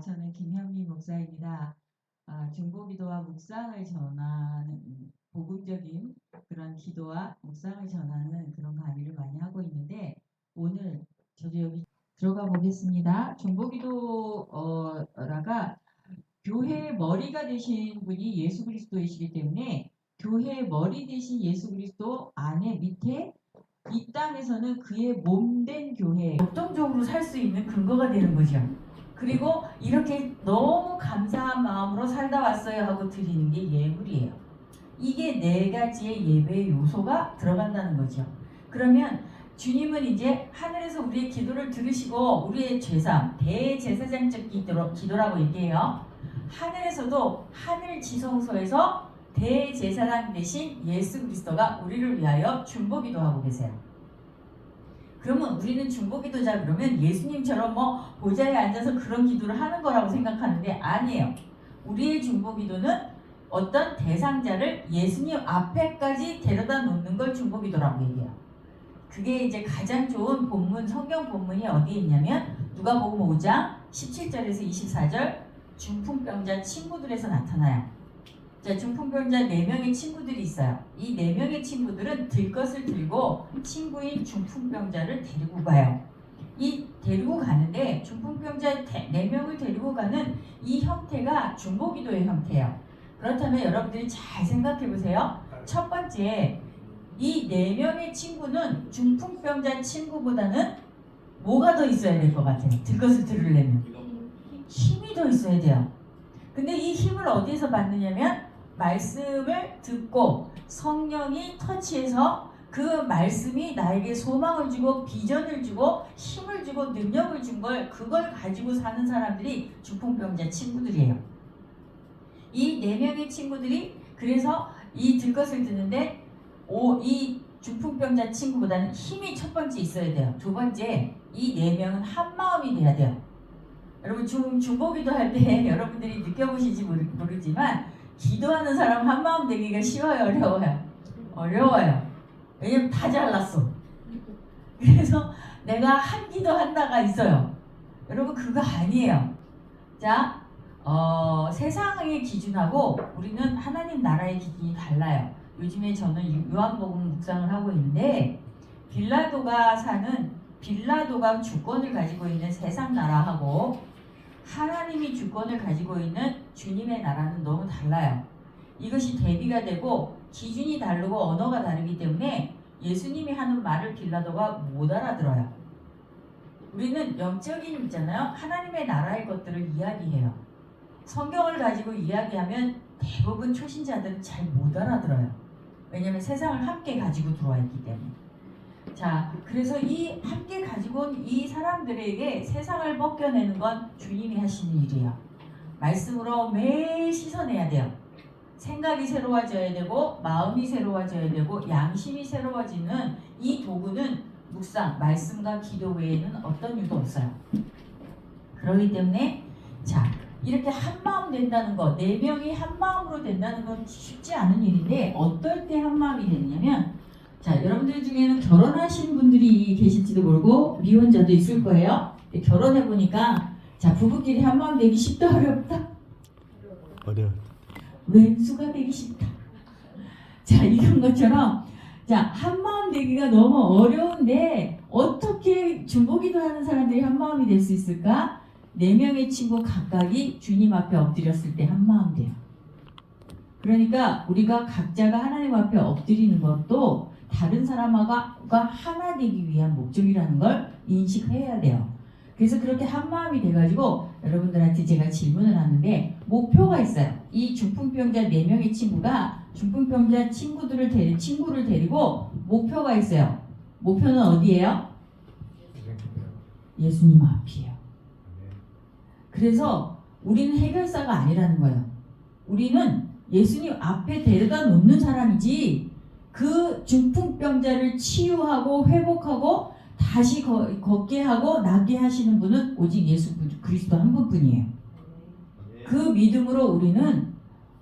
저는 김현미 목사입니다. 중보기도와 묵상을 전하는 복음적인 그런 기도와 묵상을 전하는 그런 강의를 많이 하고 있는데 오늘 저도 여기 들어가 보겠습니다. 중보기도라가 교회의 머리가 되신 분이 예수 그리스도이시기 때문에 교회의 머리 되신 예수 그리스도 안에 밑에 이 땅에서는 그의 몸된 교회 역동적으로 살 수 있는 근거가 되는 거죠. 그리고 이렇게 너무 감사한 마음으로 살다 왔어요 하고 드리는 게 예물이에요. 이게 네 가지의 예배의 요소가 들어간다는 거죠. 그러면 주님은 이제 하늘에서 우리의 기도를 들으시고 우리의 죄삼, 대제사장적 기도라고 얘기해요. 하늘에서도 하늘 지성소에서 대제사장 대신 예수 그리스도가 우리를 위하여 중보기도하고 계세요. 그러면 우리는 중보기도자 그러면 예수님처럼 뭐 보좌에 앉아서 그런 기도를 하는 거라고 생각하는데 아니에요. 우리의 중보기도는 어떤 대상자를 예수님 앞에까지 데려다 놓는 걸 중보기도라고 얘기해요. 그게 이제 가장 좋은 본문, 성경 본문이 어디에 있냐면 누가복음 5장 17절에서 24절 중풍병자 친구들에서 나타나요. 자, 중풍병자 4명의 친구들이 있어요. 이 4명의 친구들은 들 것을 들고 친구인 중풍병자를 데리고 가요. 이 데리고 가는데 중풍병자 4명을 데리고 가는 이 형태가 중보기도의 형태예요. 그렇다면 여러분들이 잘 생각해 보세요. 첫 번째, 이 4명의 친구는 중풍병자 친구보다는 뭐가 더 있어야 될 것 같아요? 들 것을 들으려면 힘이 더 있어야 돼요. 근데 이 힘을 어디에서 받느냐면 말씀을 듣고 성령이 터치해서 그 말씀이 나에게 소망을 주고 비전을 주고 힘을 주고 능력을 준 걸 그걸 가지고 사는 사람들이 중풍병자 친구들이에요. 이 4명의 친구들이 그래서 이 들 것을 듣는데 이 중풍병자 친구보다는 힘이 첫 번째 있어야 돼요. 두 번째, 이 4명은 한 마음이 돼야 돼요. 여러분 중보기도 할 때 여러분들이 느껴보실지 모르지만 기도하는 사람 한 마음 되기가 쉬워요, 어려워요? 어려워요. 왜냐면 다 잘났어. 그래서 내가 한 기도한다가 있어요. 여러분 그거 아니에요. 자, 세상의 기준하고 우리는 하나님 나라의 기준이 달라요. 요즘에 저는 요한복음 묵상을 하고 있는데 빌라도가 주권을 가지고 있는 세상 나라하고 하나님이 주권을 가지고 있는 주님의 나라는 너무 달라요. 이것이 대비가 되고 기준이 다르고 언어가 다르기 때문에 예수님이 하는 말을 빌라도가 못 알아들어요. 우리는 영적인 있잖아요. 하나님의 나라의 것들을 이야기해요. 성경을 가지고 이야기하면 대부분 초신자들은 잘 못 알아들어요. 왜냐하면 세상을 함께 가지고 들어와 있기 때문에. 자, 그래서 이 함께 가지고 온 이 사람들에게 세상을 벗겨내는 건 주님이 하시는 일이에요. 말씀으로 매일 씻어내야 돼요. 생각이 새로워져야 되고 마음이 새로워져야 되고 양심이 새로워지는 이 도구는 묵상, 말씀과 기도 외에는 어떤 이유도 없어요. 그렇기 때문에 자, 이렇게 한 마음 된다는 거, 4명이 한 마음으로 된다는 건 쉽지 않은 일인데 어떨 때 한 마음이 되느냐면 자, 여러분들 중에는 결혼하신 분들이 계실지도 모르고 미혼자도 있을 거예요. 결혼해보니까 자, 부부끼리 한 마음 되기 쉽다 어렵다? 어려워. 왼수가 되기 쉽다. 자, 이런 것처럼 자, 한 마음 되기가 너무 어려운데 어떻게 중보기도 하는 사람들이 한 마음이 될 수 있을까? 4명의 친구 각각이 주님 앞에 엎드렸을 때 한 마음 돼요. 그러니까 우리가 각자가 하나님 앞에 엎드리는 것도 다른 사람과 하나 되기 위한 목적이라는 걸 인식해야 돼요. 그래서 그렇게 한 마음이 돼가지고 여러분들한테 제가 질문을 하는데 목표가 있어요. 이 중풍병자 4명의 친구가 중풍병자 친구를 데리고 목표가 있어요. 목표는 어디예요? 예수님 앞이에요. 그래서 우리는 해결사가 아니라는 거예요. 우리는 예수님 앞에 데려다 놓는 사람이지 그 중풍병자를 치유하고 회복하고 다시 걷게 하고 나게 하시는 분은 오직 예수 그리스도 한 분뿐이에요. 그 믿음으로 우리는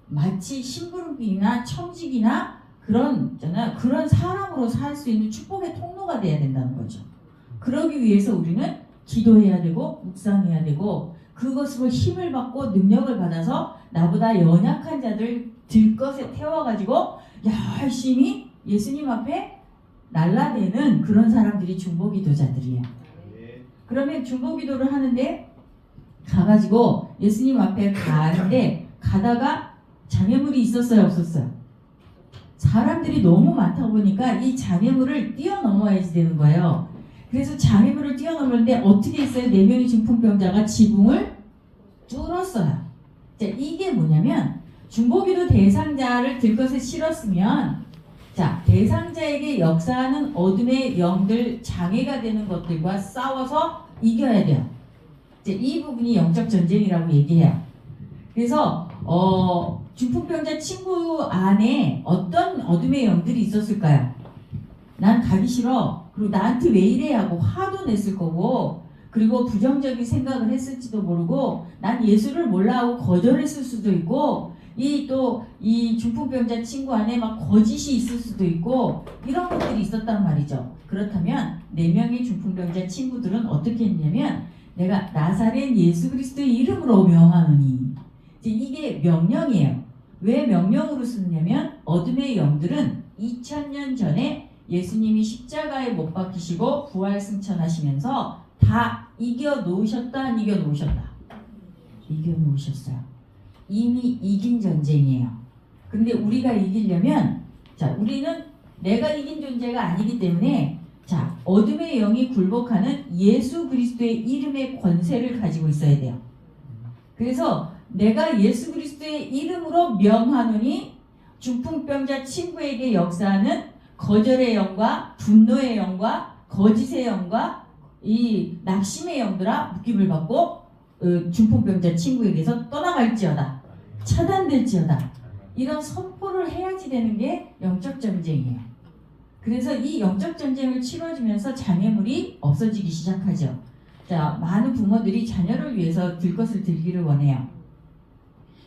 마치 심부름꾼이나 청직이나 그런 사람으로 살 수 있는 축복의 통로가 돼야 된다는 거죠. 그러기 위해서 우리는 기도해야 되고 묵상해야 되고 그것으로 힘을 받고 능력을 받아서 나보다 연약한 자들 들것에 태워가지고 열심히 예수님 앞에 날라대는 그런 사람들이 중보기도자들이에요. 그러면 중보기도를 하는데 가가지고 예수님 앞에 가는데 가다가 장애물이 있었어요, 없었어요? 사람들이 너무 많다 보니까 이 장애물을 뛰어넘어야지 되는 거예요. 그래서 장애물을 뛰어넘는데 어떻게 했어요? 4명의 중풍병자가 지붕을 뚫었어요. 자, 이게 뭐냐면 중보기도 대상자를 들것에 실었으면 자, 대상자에게 역사하는 어둠의 영들, 장애가 되는 것들과 싸워서 이겨야 돼요. 이제 이 부분이 영적 전쟁이라고 얘기해요. 그래서 중풍병자 친구 안에 어떤 어둠의 영들이 있었을까요? 난 가기 싫어. 그리고 나한테 왜 이래 하고 화도 냈을 거고, 그리고 부정적인 생각을 했을지도 모르고, 난 예수를 몰라 하고 거절했을 수도 있고, 이 중풍병자 친구 안에 막 거짓이 있을 수도 있고, 이런 것들이 있었단 말이죠. 그렇다면 4명의 중풍병자 친구들은 어떻게 했냐면, 내가 나사렛 예수 그리스도의 이름으로 명하노니, 이제 이게 명령이에요. 왜 명령으로 쓰느냐면 어둠의 영들은 2000년 전에 예수님이 십자가에 못 박히시고 부활 승천하시면서 다 이겨놓으셨다, 안 이겨놓으셨다? 이겨놓으셨어요. 이미 이긴 전쟁이에요. 근데 우리가 이기려면 자, 우리는 내가 이긴 존재가 아니기 때문에 자, 어둠의 영이 굴복하는 예수 그리스도의 이름의 권세를 가지고 있어야 돼요. 그래서 내가 예수 그리스도의 이름으로 명하노니 중풍병자 친구에게 역사하는 거절의 영과 분노의 영과 거짓의 영과 이 낙심의 영들아 묶임을 받고 중풍병자 친구에게서 떠나갈지어다. 차단될지어다. 이런 선포를 해야지 되는 게 영적 전쟁이에요. 그래서 이 영적 전쟁을 치러주면서 장애물이 없어지기 시작하죠. 자, 많은 부모들이 자녀를 위해서 들것을 들기를 원해요.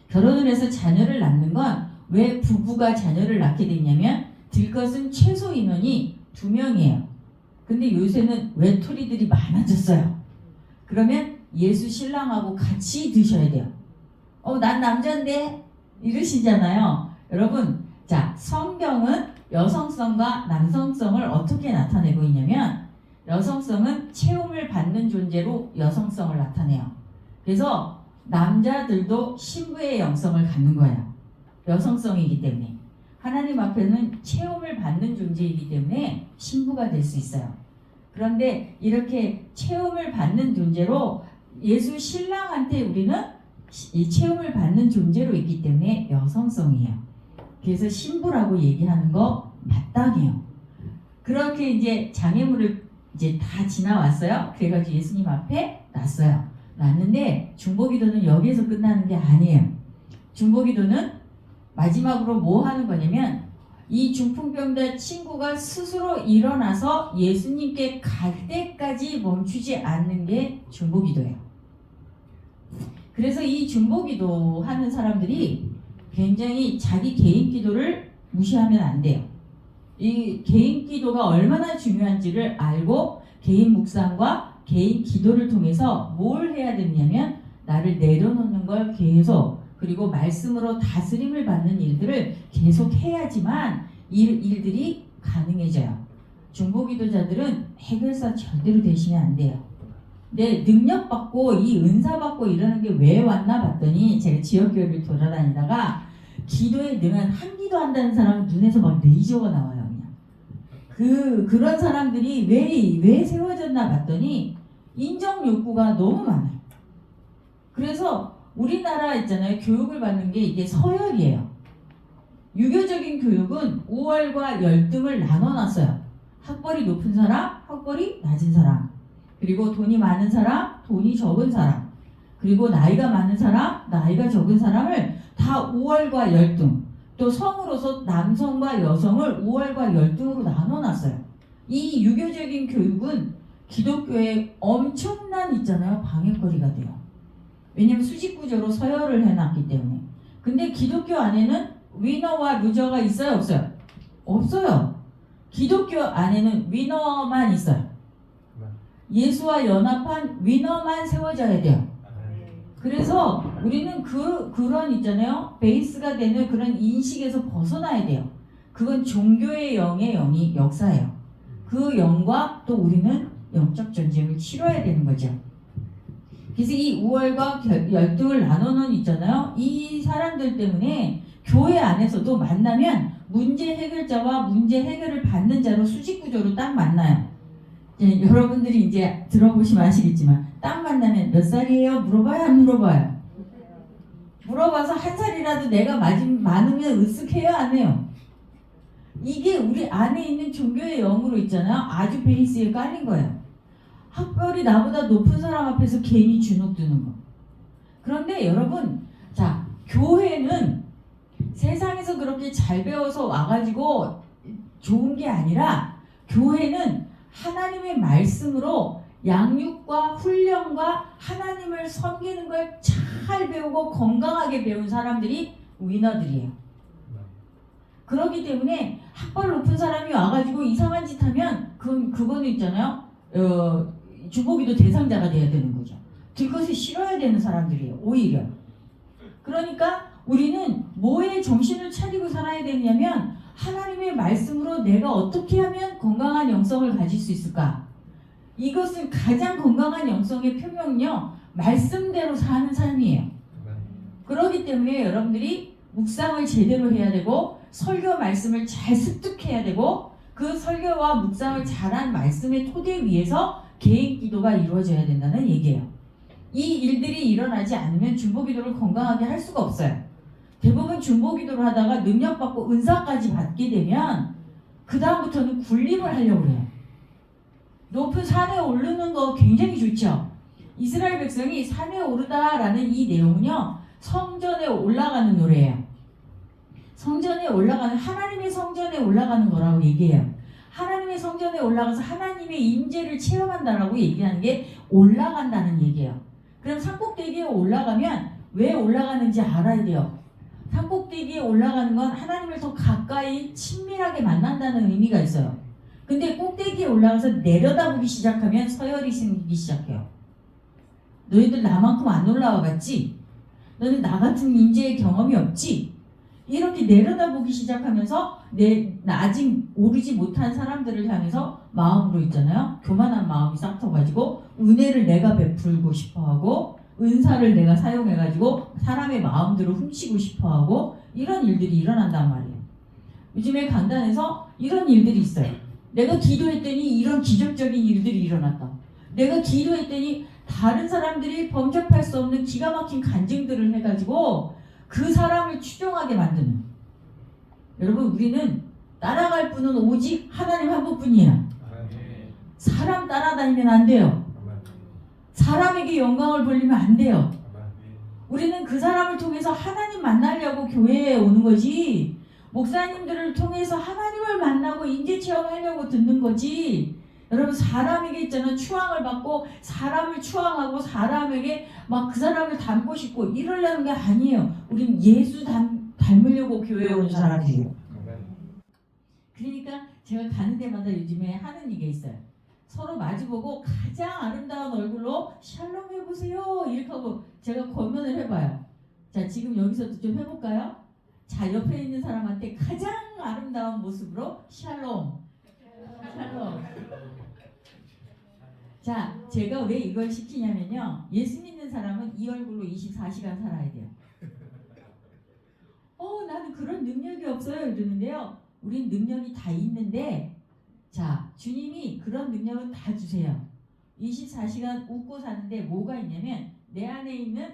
결혼을 해서 자녀를 낳는 건 왜 부부가 자녀를 낳게 됐냐면 들것은 최소 인원이 2명이에요. 근데 요새는 외톨이들이 많아졌어요. 그러면 예수 신랑하고 같이 드셔야 돼요. 난 남자인데 이러시잖아요. 여러분, 자, 성경은 여성성과 남성성을 어떻게 나타내고 있냐면 여성성은 체험을 받는 존재로 여성성을 나타내요. 그래서 남자들도 신부의 영성을 갖는 거예요. 여성성이기 때문에. 하나님 앞에는 체험을 받는 존재이기 때문에 신부가 될 수 있어요. 그런데 이렇게 체험을 받는 존재로 예수 신랑한테 우리는 이 체험을 받는 존재로 있기 때문에 여성성이에요. 그래서 신부라고 얘기하는 거 마땅해요. 그렇게 이제 장애물을 이제 다 지나왔어요. 그래가지고 예수님 앞에 놨어요. 놨는데 중보기도는 여기에서 끝나는 게 아니에요. 중보기도는 마지막으로 뭐 하는 거냐면 이 중풍병자 친구가 스스로 일어나서 예수님께 갈 때까지 멈추지 않는 게 중보기도예요. 그래서 이 중보기도 하는 사람들이 굉장히 자기 개인 기도를 무시하면 안 돼요. 이 개인 기도가 얼마나 중요한지를 알고 개인 묵상과 개인 기도를 통해서 뭘 해야 되냐면 나를 내려놓는 걸 계속 그리고 말씀으로 다스림을 받는 일들을 계속 해야지만 일들이 가능해져요. 중보기도자들은 해결사 절대로 되시면 안 돼요. 근데 능력 받고 이 은사 받고 이러는 게 왜 왔나 봤더니 제가 지역교회를 돌아다니다가 기도에 능한 한 기도 한다는 사람은 눈에서 막 레이저가 나와요. 그냥 그런 사람들이 왜 세워졌나 봤더니 인정 욕구가 너무 많아요. 그래서 우리나라 있잖아요. 교육을 받는 게 이게 서열이에요. 유교적인 교육은 5월과 열등을 나눠놨어요. 학벌이 높은 사람, 학벌이 낮은 사람, 그리고 돈이 많은 사람, 돈이 적은 사람, 그리고 나이가 많은 사람, 나이가 적은 사람을 다 5월과 열등, 또 성으로서 남성과 여성을 5월과 열등으로 나눠놨어요. 이 유교적인 교육은 기독교에 엄청난 있잖아요. 방해거리가 돼요. 왜냐면 수직구조로 서열을 해놨기 때문에. 근데 기독교 안에는 위너와 루저가 있어요? 없어요? 없어요. 기독교 안에는 위너만 있어요. 예수와 연합한 위너만 세워져야 돼요. 그래서 우리는 그런 있잖아요. 베이스가 되는 그런 인식에서 벗어나야 돼요. 그건 종교의 영의 역사예요. 그 영과 또 우리는 영적 전쟁을 치러야 되는 거죠. 그래서 이 우월과 열등을 나누는 있잖아요. 이 사람들 때문에 교회 안에서도 만나면 문제 해결자와 문제 해결을 받는 자로 수직구조로 딱 만나요. 여러분들이 이제 들어보시면 아시겠지만 딱 만나면 몇 살이에요? 물어봐요? 안 물어봐요? 물어봐서 한 살이라도 내가 많으면 으쓱해요? 안 해요? 이게 우리 안에 있는 종교의 영으로 있잖아요. 아주 베이스에 깔린 거예요. 학벌이 나보다 높은 사람 앞에서 괜히 주눅 드는 거. 그런데 여러분, 자, 교회는 세상에서 그렇게 잘 배워서 와가지고 좋은 게 아니라 교회는 하나님의 말씀으로 양육과 훈련과 하나님을 섬기는 걸 잘 배우고 건강하게 배운 사람들이 위너들이에요. 그렇기 때문에 학벌 높은 사람이 와가지고 이상한 짓 하면 그거는 있잖아요. 주보기도 대상자가 돼야 되는 거죠. 들것을 실어야 되는 사람들이에요. 오히려. 그러니까 우리는 뭐에 정신을 차리고 살아야 되냐면 하나님의 말씀으로 내가 어떻게 하면 건강한 영성을 가질 수 있을까? 이것은 가장 건강한 영성의 표명은요. 말씀대로 사는 삶이에요. 그렇기 때문에 여러분들이 묵상을 제대로 해야 되고 설교 말씀을 잘 습득해야 되고 그 설교와 묵상을 잘한 말씀의 토대 위에서 개인 기도가 이루어져야 된다는 얘기예요. 이 일들이 일어나지 않으면 중보기도를 건강하게 할 수가 없어요. 대부분 중보기도를 하다가 능력받고 은사까지 받게 되면 그 다음부터는 군림을 하려고 해요. 높은 산에 오르는 거 굉장히 좋죠. 이스라엘 백성이 산에 오르다라는 이 내용은요. 성전에 올라가는 노래예요. 성전에 올라가는 하나님의 성전에 올라가는 거라고 얘기해요. 하나님의 성전에 올라가서 하나님의 임재를 체험한다라고 얘기하는 게 올라간다는 얘기예요. 그럼 산꼭대기에 올라가면 왜 올라가는지 알아야 돼요. 산꼭대기에 올라가는 건 하나님을 더 가까이 친밀하게 만난다는 의미가 있어요. 근데 꼭대기에 올라가서 내려다보기 시작하면 서열이 생기기 시작해요. 너희들 나만큼 안 올라와 봤지? 너는 나 같은 임재의 경험이 없지? 이렇게 내려다보기 시작하면서 나 아직 오르지 못한 사람들을 향해서 마음으로 있잖아요. 교만한 마음이 싹터가지고 은혜를 내가 베풀고 싶어하고 은사를 내가 사용해가지고 사람의 마음들을 훔치고 싶어하고 이런 일들이 일어난단 말이에요. 요즘에 강단에서 이런 일들이 있어요. 내가 기도했더니 이런 기적적인 일들이 일어났다. 내가 기도했더니 다른 사람들이 범접할 수 없는 기가 막힌 간증들을 해가지고 그 사람을 추종하게 만드는. 여러분 우리는 따라갈 분은 오직 하나님 한 분뿐이에요. 사람 따라다니면 안 돼요. 사람에게 영광을 돌리면 안 돼요. 우리는 그 사람을 통해서 하나님 만나려고 교회에 오는 거지 목사님들을 통해서 하나님을 만나고 인재 체험하려고 듣는 거지. 여러분 사람에게 있잖아 추앙을 받고 사람을 추앙하고 사람에게 막 그 사람을 닮고 싶고 이러려는 게 아니에요. 우린 예수 닮으려고 교회에 온 사람이에요. 그러니까 제가 가는 데마다 요즘에 하는 얘기가 있어요. 서로 마주보고 가장 아름다운 얼굴로 샬롬 해보세요 이렇게 하고 제가 권면을 해봐요. 자 지금 여기서도 좀 해볼까요? 자 옆에 있는 사람한테 가장 아름다운 모습으로 샬롬 샬롬. 자 제가 왜 이걸 시키냐면요. 예수 믿는 사람은 이 얼굴로 24시간 살아야 돼요. 나는 그런 능력이 없어요 이러는데요. 우린 능력이 다 있는데 자 주님이 그런 능력은 다 주세요. 24시간 웃고 사는데 뭐가 있냐면 내 안에 있는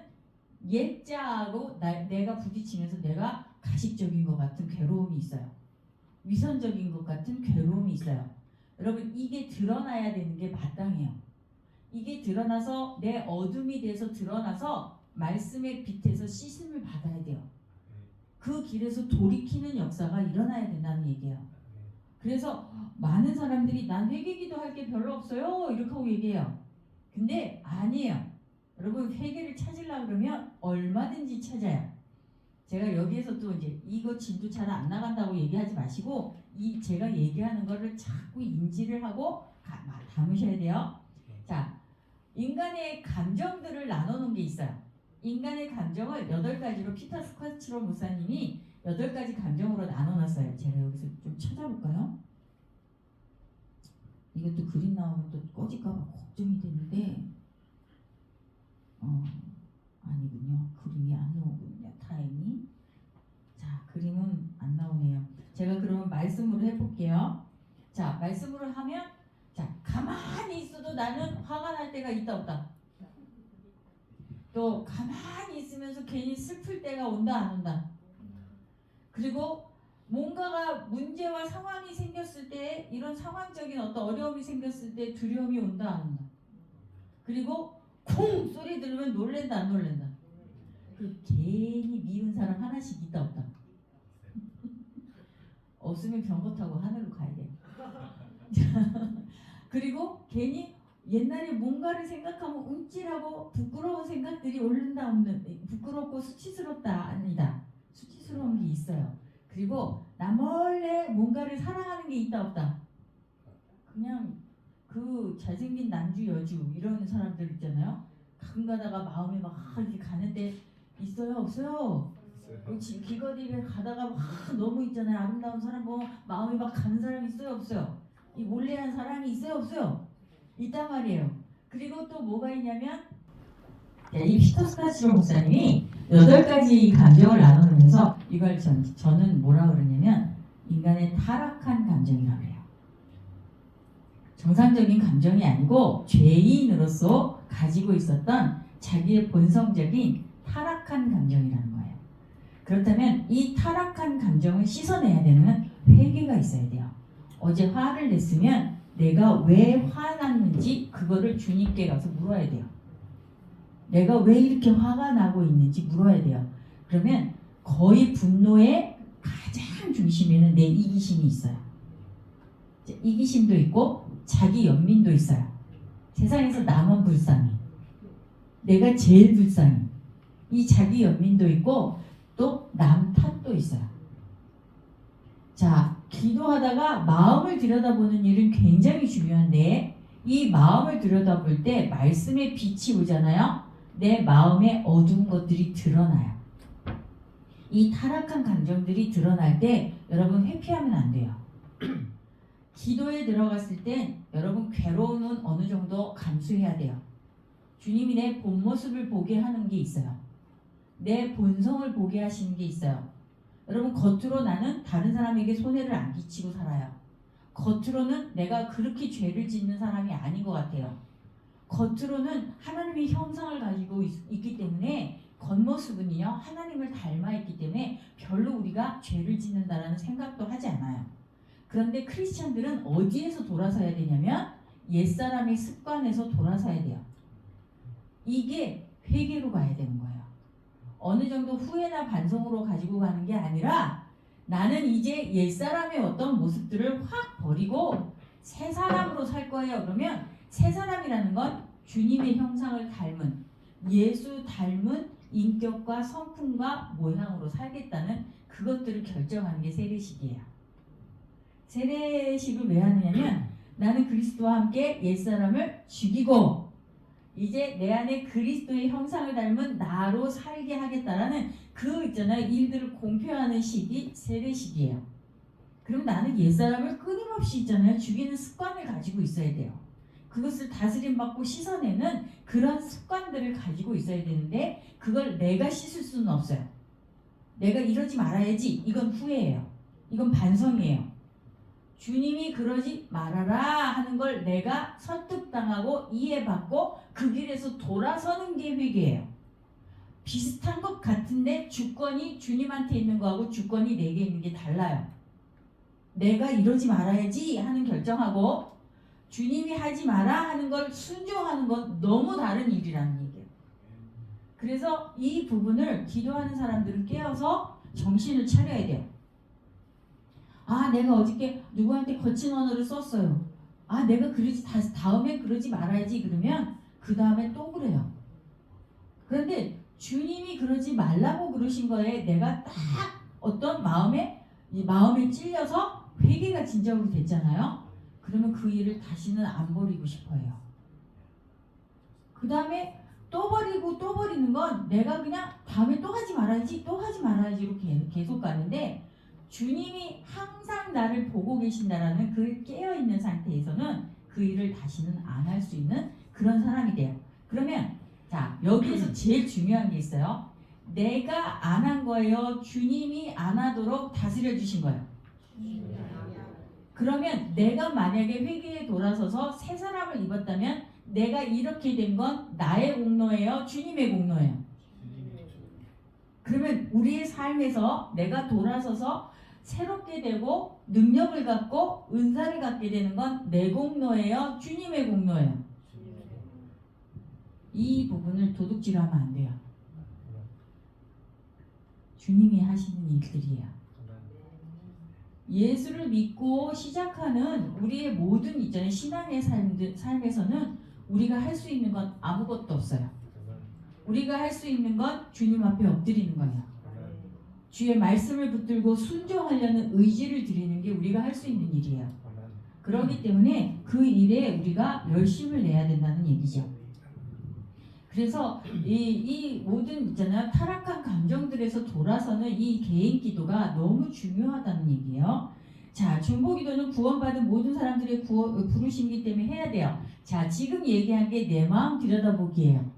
옛자하고 내가 부딪히면서 내가 가식적인 것 같은 괴로움이 있어요. 위선적인 것 같은 괴로움이 있어요. 여러분 이게 드러나야 되는 게 마땅해요. 이게 드러나서 내 어둠이 돼서 드러나서 말씀의 빛에서 씻음을 받아야 돼요. 그 길에서 돌이키는 역사가 일어나야 된다는 얘기예요. 그래서 많은 사람들이 난 회개기도 할 게 별로 없어요 이렇게 하고 얘기해요. 근데 아니에요. 여러분 회개를 찾으려고 그러면 얼마든지 찾아요. 제가 여기에서 또 이제 이거 진도 잘 안 나간다고 얘기하지 마시고 제가 얘기하는 거를 자꾸 인지를 하고 담으셔야 돼요. 자 인간의 감정들을 나눠놓은 게 있어요. 인간의 감정을 8가지로 피터 스쿼치로 목사님이 8가지 감정으로 나눠놨어요. 제가 여기서 좀 찾아볼까요? 이것도 그림 나오면 또 꺼질까봐 걱정이 되는데 아니군요. 그림이 안 나오군요. 다행히. 자, 그림은 안 나오네요. 제가 그러면 말씀으로 해볼게요. 자, 말씀으로 하면 자, 가만히 있어도 나는 화가 날 때가 있다 없다. 또 가만히 있으면서 괜히 슬플 때가 온다 안 온다. 그리고 뭔가가 문제와 상황이 생겼을 때 이런 상황적인 어떤 어려움이 생겼을 때 두려움이 온다 안 온다. 그리고 쿵 소리 들으면 놀랜다 안 놀랜다. 그 괜히 미운 사람 하나씩 있다 없다. 없으면 병거 타고 하늘로 가야 돼. 그리고 괜히 옛날에 뭔가를 생각하면 움찔하고 부끄러운 생각들이 오른다 없는, 부끄럽고 수치스럽다 아니다. 수치스러운 게 있어요. 그리고 나 몰래 뭔가를 사랑하는 게 있다 없다. 그냥 그 잘생긴 남주 여주 이런 사람들 있잖아요. 가끔 가다가 마음이 막 이렇게 가는데 있어요 없어요? 길거리를 가다가 막 너무 있잖아요. 아름다운 사람 보면 마음이 막 가는 사람 있어요 없어요? 이 몰래한 사랑이 있어요 없어요? 있단 말이에요. 그리고 또 뭐가 있냐면 이 피터 스카치로 목사님이 8가지 감정을 나누면서 이걸 저는 뭐라 그러냐면 인간의 타락한 감정이라고 해요. 정상적인 감정이 아니고 죄인으로서 가지고 있었던 자기의 본성적인 타락한 감정이라는 거예요. 그렇다면 이 타락한 감정을 씻어내야 되는 회개가 있어야 돼요. 어제 화를 냈으면 내가 왜 화났는지 그거를 주님께 가서 물어야 돼요. 내가 왜 이렇게 화가 나고 있는지 물어야 돼요. 그러면 거의 분노의 가장 중심에는 내 이기심이 있어요. 이기심도 있고 자기 연민도 있어요. 세상에서 나만 불쌍해. 내가 제일 불쌍해. 이 자기 연민도 있고 또 남 탓도 있어요. 자, 기도하다가 마음을 들여다보는 일은 굉장히 중요한데 이 마음을 들여다볼 때 말씀의 빛이 오잖아요. 내 마음에 어두운 것들이 드러나요. 이 타락한 감정들이 드러날 때 여러분 회피하면 안 돼요. 기도에 들어갔을 땐 여러분 괴로움은 어느 정도 감수해야 돼요. 주님이 내 본 모습을 보게 하는 게 있어요. 내 본성을 보게 하시는 게 있어요. 여러분 겉으로 나는 다른 사람에게 손해를 안 끼치고 살아요. 겉으로는 내가 그렇게 죄를 짓는 사람이 아닌 것 같아요. 겉으로는 하나님의 형상을 가지고 있기 때문에 겉모습은요 하나님을 닮아 있기 때문에 별로 우리가 죄를 짓는다라는 생각도 하지 않아요. 그런데 크리스찬들은 어디에서 돌아서야 되냐면 옛사람의 습관에서 돌아서야 돼요. 이게 회개로 가야 되는 거예요. 어느 정도 후회나 반성으로 가지고 가는 게 아니라 나는 이제 옛사람의 어떤 모습들을 확 버리고 새 사람으로 살 거예요. 그러면 새 사람이라는 건 주님의 형상을 닮은 예수 닮은 인격과 성품과 모양으로 살겠다는 그것들을 결정하는 게 세례식이에요. 세례식을 왜 하느냐면 나는 그리스도와 함께 옛사람을 죽이고 이제 내 안에 그리스도의 형상을 닮은 나로 살게 하겠다라는 그 있잖아요. 일들을 공표하는 시기 세례식이에요. 그럼 나는 옛사람을 끊임없이 있잖아요. 죽이는 습관을 가지고 있어야 돼요. 그것을 다스림받고 씻어내는 그런 습관들을 가지고 있어야 되는데 그걸 내가 씻을 수는 없어요. 내가 이러지 말아야지. 이건 후회예요. 이건 반성이에요. 주님이 그러지 말아라 하는 걸 내가 설득당하고 이해받고 그 길에서 돌아서는 게 회개예요. 비슷한 것 같은데 주권이 주님한테 있는 거하고 주권이 내게 있는 게 달라요. 내가 이러지 말아야지 하는 결정하고 주님이 하지 마라 하는 걸 순종하는 건 너무 다른 일이라는 얘기예요. 그래서 이 부분을 기도하는 사람들은 깨어서 정신을 차려야 돼요. 아, 내가 어저께 누구한테 거친 언어를 썼어요. 아, 내가 그러지 다음에 그러지 말아야지. 그러면 그 다음에 또 그래요. 그런데 주님이 그러지 말라고 그러신 거에 내가 딱 어떤 마음에 찔려서 회개가 진정으로 됐잖아요. 그러면 그 일을 다시는 안 버리고 싶어요. 그 다음에 또 버리고 또 버리는 하는 건 내가 그냥 다음에 또 하지 말아야지 또 하지 말아야지로 계속 가는데 주님이 항상 나를 보고 계신다라는 그 깨어있는 상태에서는 그 일을 다시는 안 할 수 있는 그런 사람이 돼요. 그러면 자 여기에서 제일 중요한 게 있어요. 내가 안 한 거예요? 주님이 안 하도록 다스려 주신 거예요? 그러면 내가 만약에 회개에 돌아서서 새 사람을 입었다면 내가 이렇게 된 건 나의 공로예요? 주님의 공로예요? 그러면 우리의 삶에서 내가 돌아서서 새롭게 되고 능력을 갖고 은사를 갖게 되는 건 내 공로예요? 주님의 공로예요? 이 부분을 도둑질하면 안 돼요. 주님이 하시는 일들이에요. 예수를 믿고 시작하는 우리의 모든 있잖아요. 신앙의 삶에서는 우리가 할 수 있는 건 아무것도 없어요. 우리가 할 수 있는 건 주님 앞에 엎드리는 거예요. 주의 말씀을 붙들고 순종하려는 의지를 드리는 게 우리가 할 수 있는 일이에요. 그렇기 때문에 그 일에 우리가 열심을 내야 된다는 얘기죠. 그래서 이 모든 있잖아요. 타락한 감정들에서 돌아서는 이 개인 기도가 너무 중요하다는 얘기예요. 자, 중보기도는 구원받은 모든 사람들의 부르심이기 때문에 해야 돼요. 자, 지금 얘기한 게 내 마음 들여다보기예요.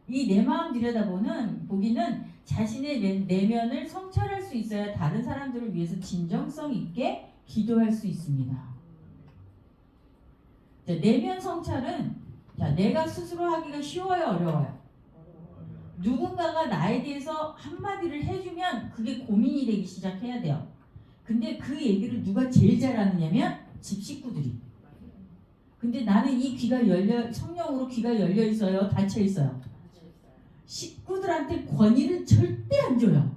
이 내 마음 보기는 자신의 내면을 성찰할 수 있어야 다른 사람들을 위해서 진정성 있게 기도할 수 있습니다. 자, 내면 성찰은 자, 내가 스스로 하기가 쉬워요, 어려워요? 누군가가 나에 대해서 한마디를 해주면 그게 고민이 되기 시작해야 돼요. 근데 그 얘기를 누가 제일 잘하느냐면 집 식구들이. 근데 나는 이 성령으로 귀가 열려 있어요, 닫혀 있어요? 식구들한테 권위를 절대 안 줘요.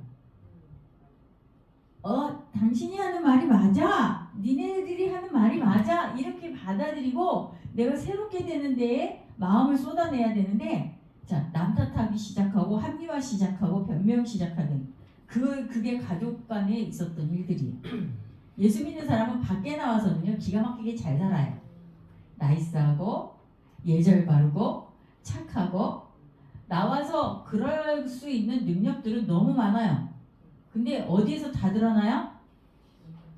당신이 하는 말이 맞아. 니네들이 하는 말이 맞아. 이렇게 받아들이고 내가 새롭게 되는 데에 마음을 쏟아내야 되는데 자, 남 탓하기 시작하고 합리화 시작하고 변명 시작하는 그게 가족 간에 있었던 일들이에요. 예수 믿는 사람은 밖에 나와서는요 기가 막히게 잘 살아요. 나이스하고 예절 바르고 착하고 나와서 그럴 수 있는 능력들은 너무 많아요. 근데 어디에서 다 드러나요?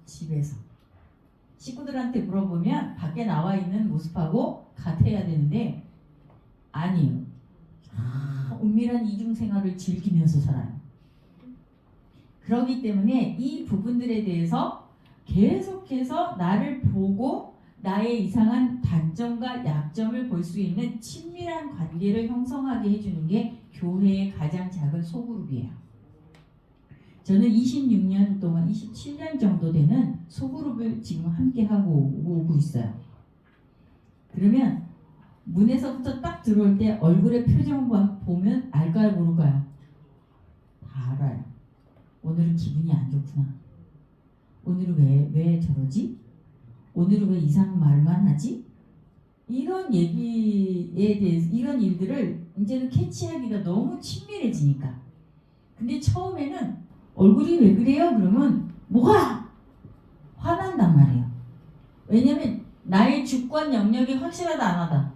집에서. 식구들한테 물어보면 밖에 나와 있는 모습하고 같아야 되는데 아니에요. 은밀한 이중생활을 즐기면서 살아요. 그렇기 때문에 이 부분들에 대해서 계속해서 나를 보고 나의 이상한 단점과 약점을 볼 수 있는 친밀한 관계를 형성하게 해주는 게 교회의 가장 작은 소그룹이에요. 저는 26년 동안 27년 정도 되는 소그룹을 지금 함께 하고 오고 있어요. 그러면 문에서부터 딱 들어올 때 얼굴의 표정 보면 알까요 모를까요? 다 알아요. 오늘은 기분이 안 좋구나. 오늘은 왜 저러지? 오늘은 왜 이상한 말만 하지? 이런 얘기에 대해서 이런 일들을 이제는 캐치하기가 너무 친밀해지니까. 근데 처음에는 얼굴이 왜 그래요? 그러면 뭐가 화난단 말이에요. 왜냐면 나의 주권 영역이 확실하다 안 하다.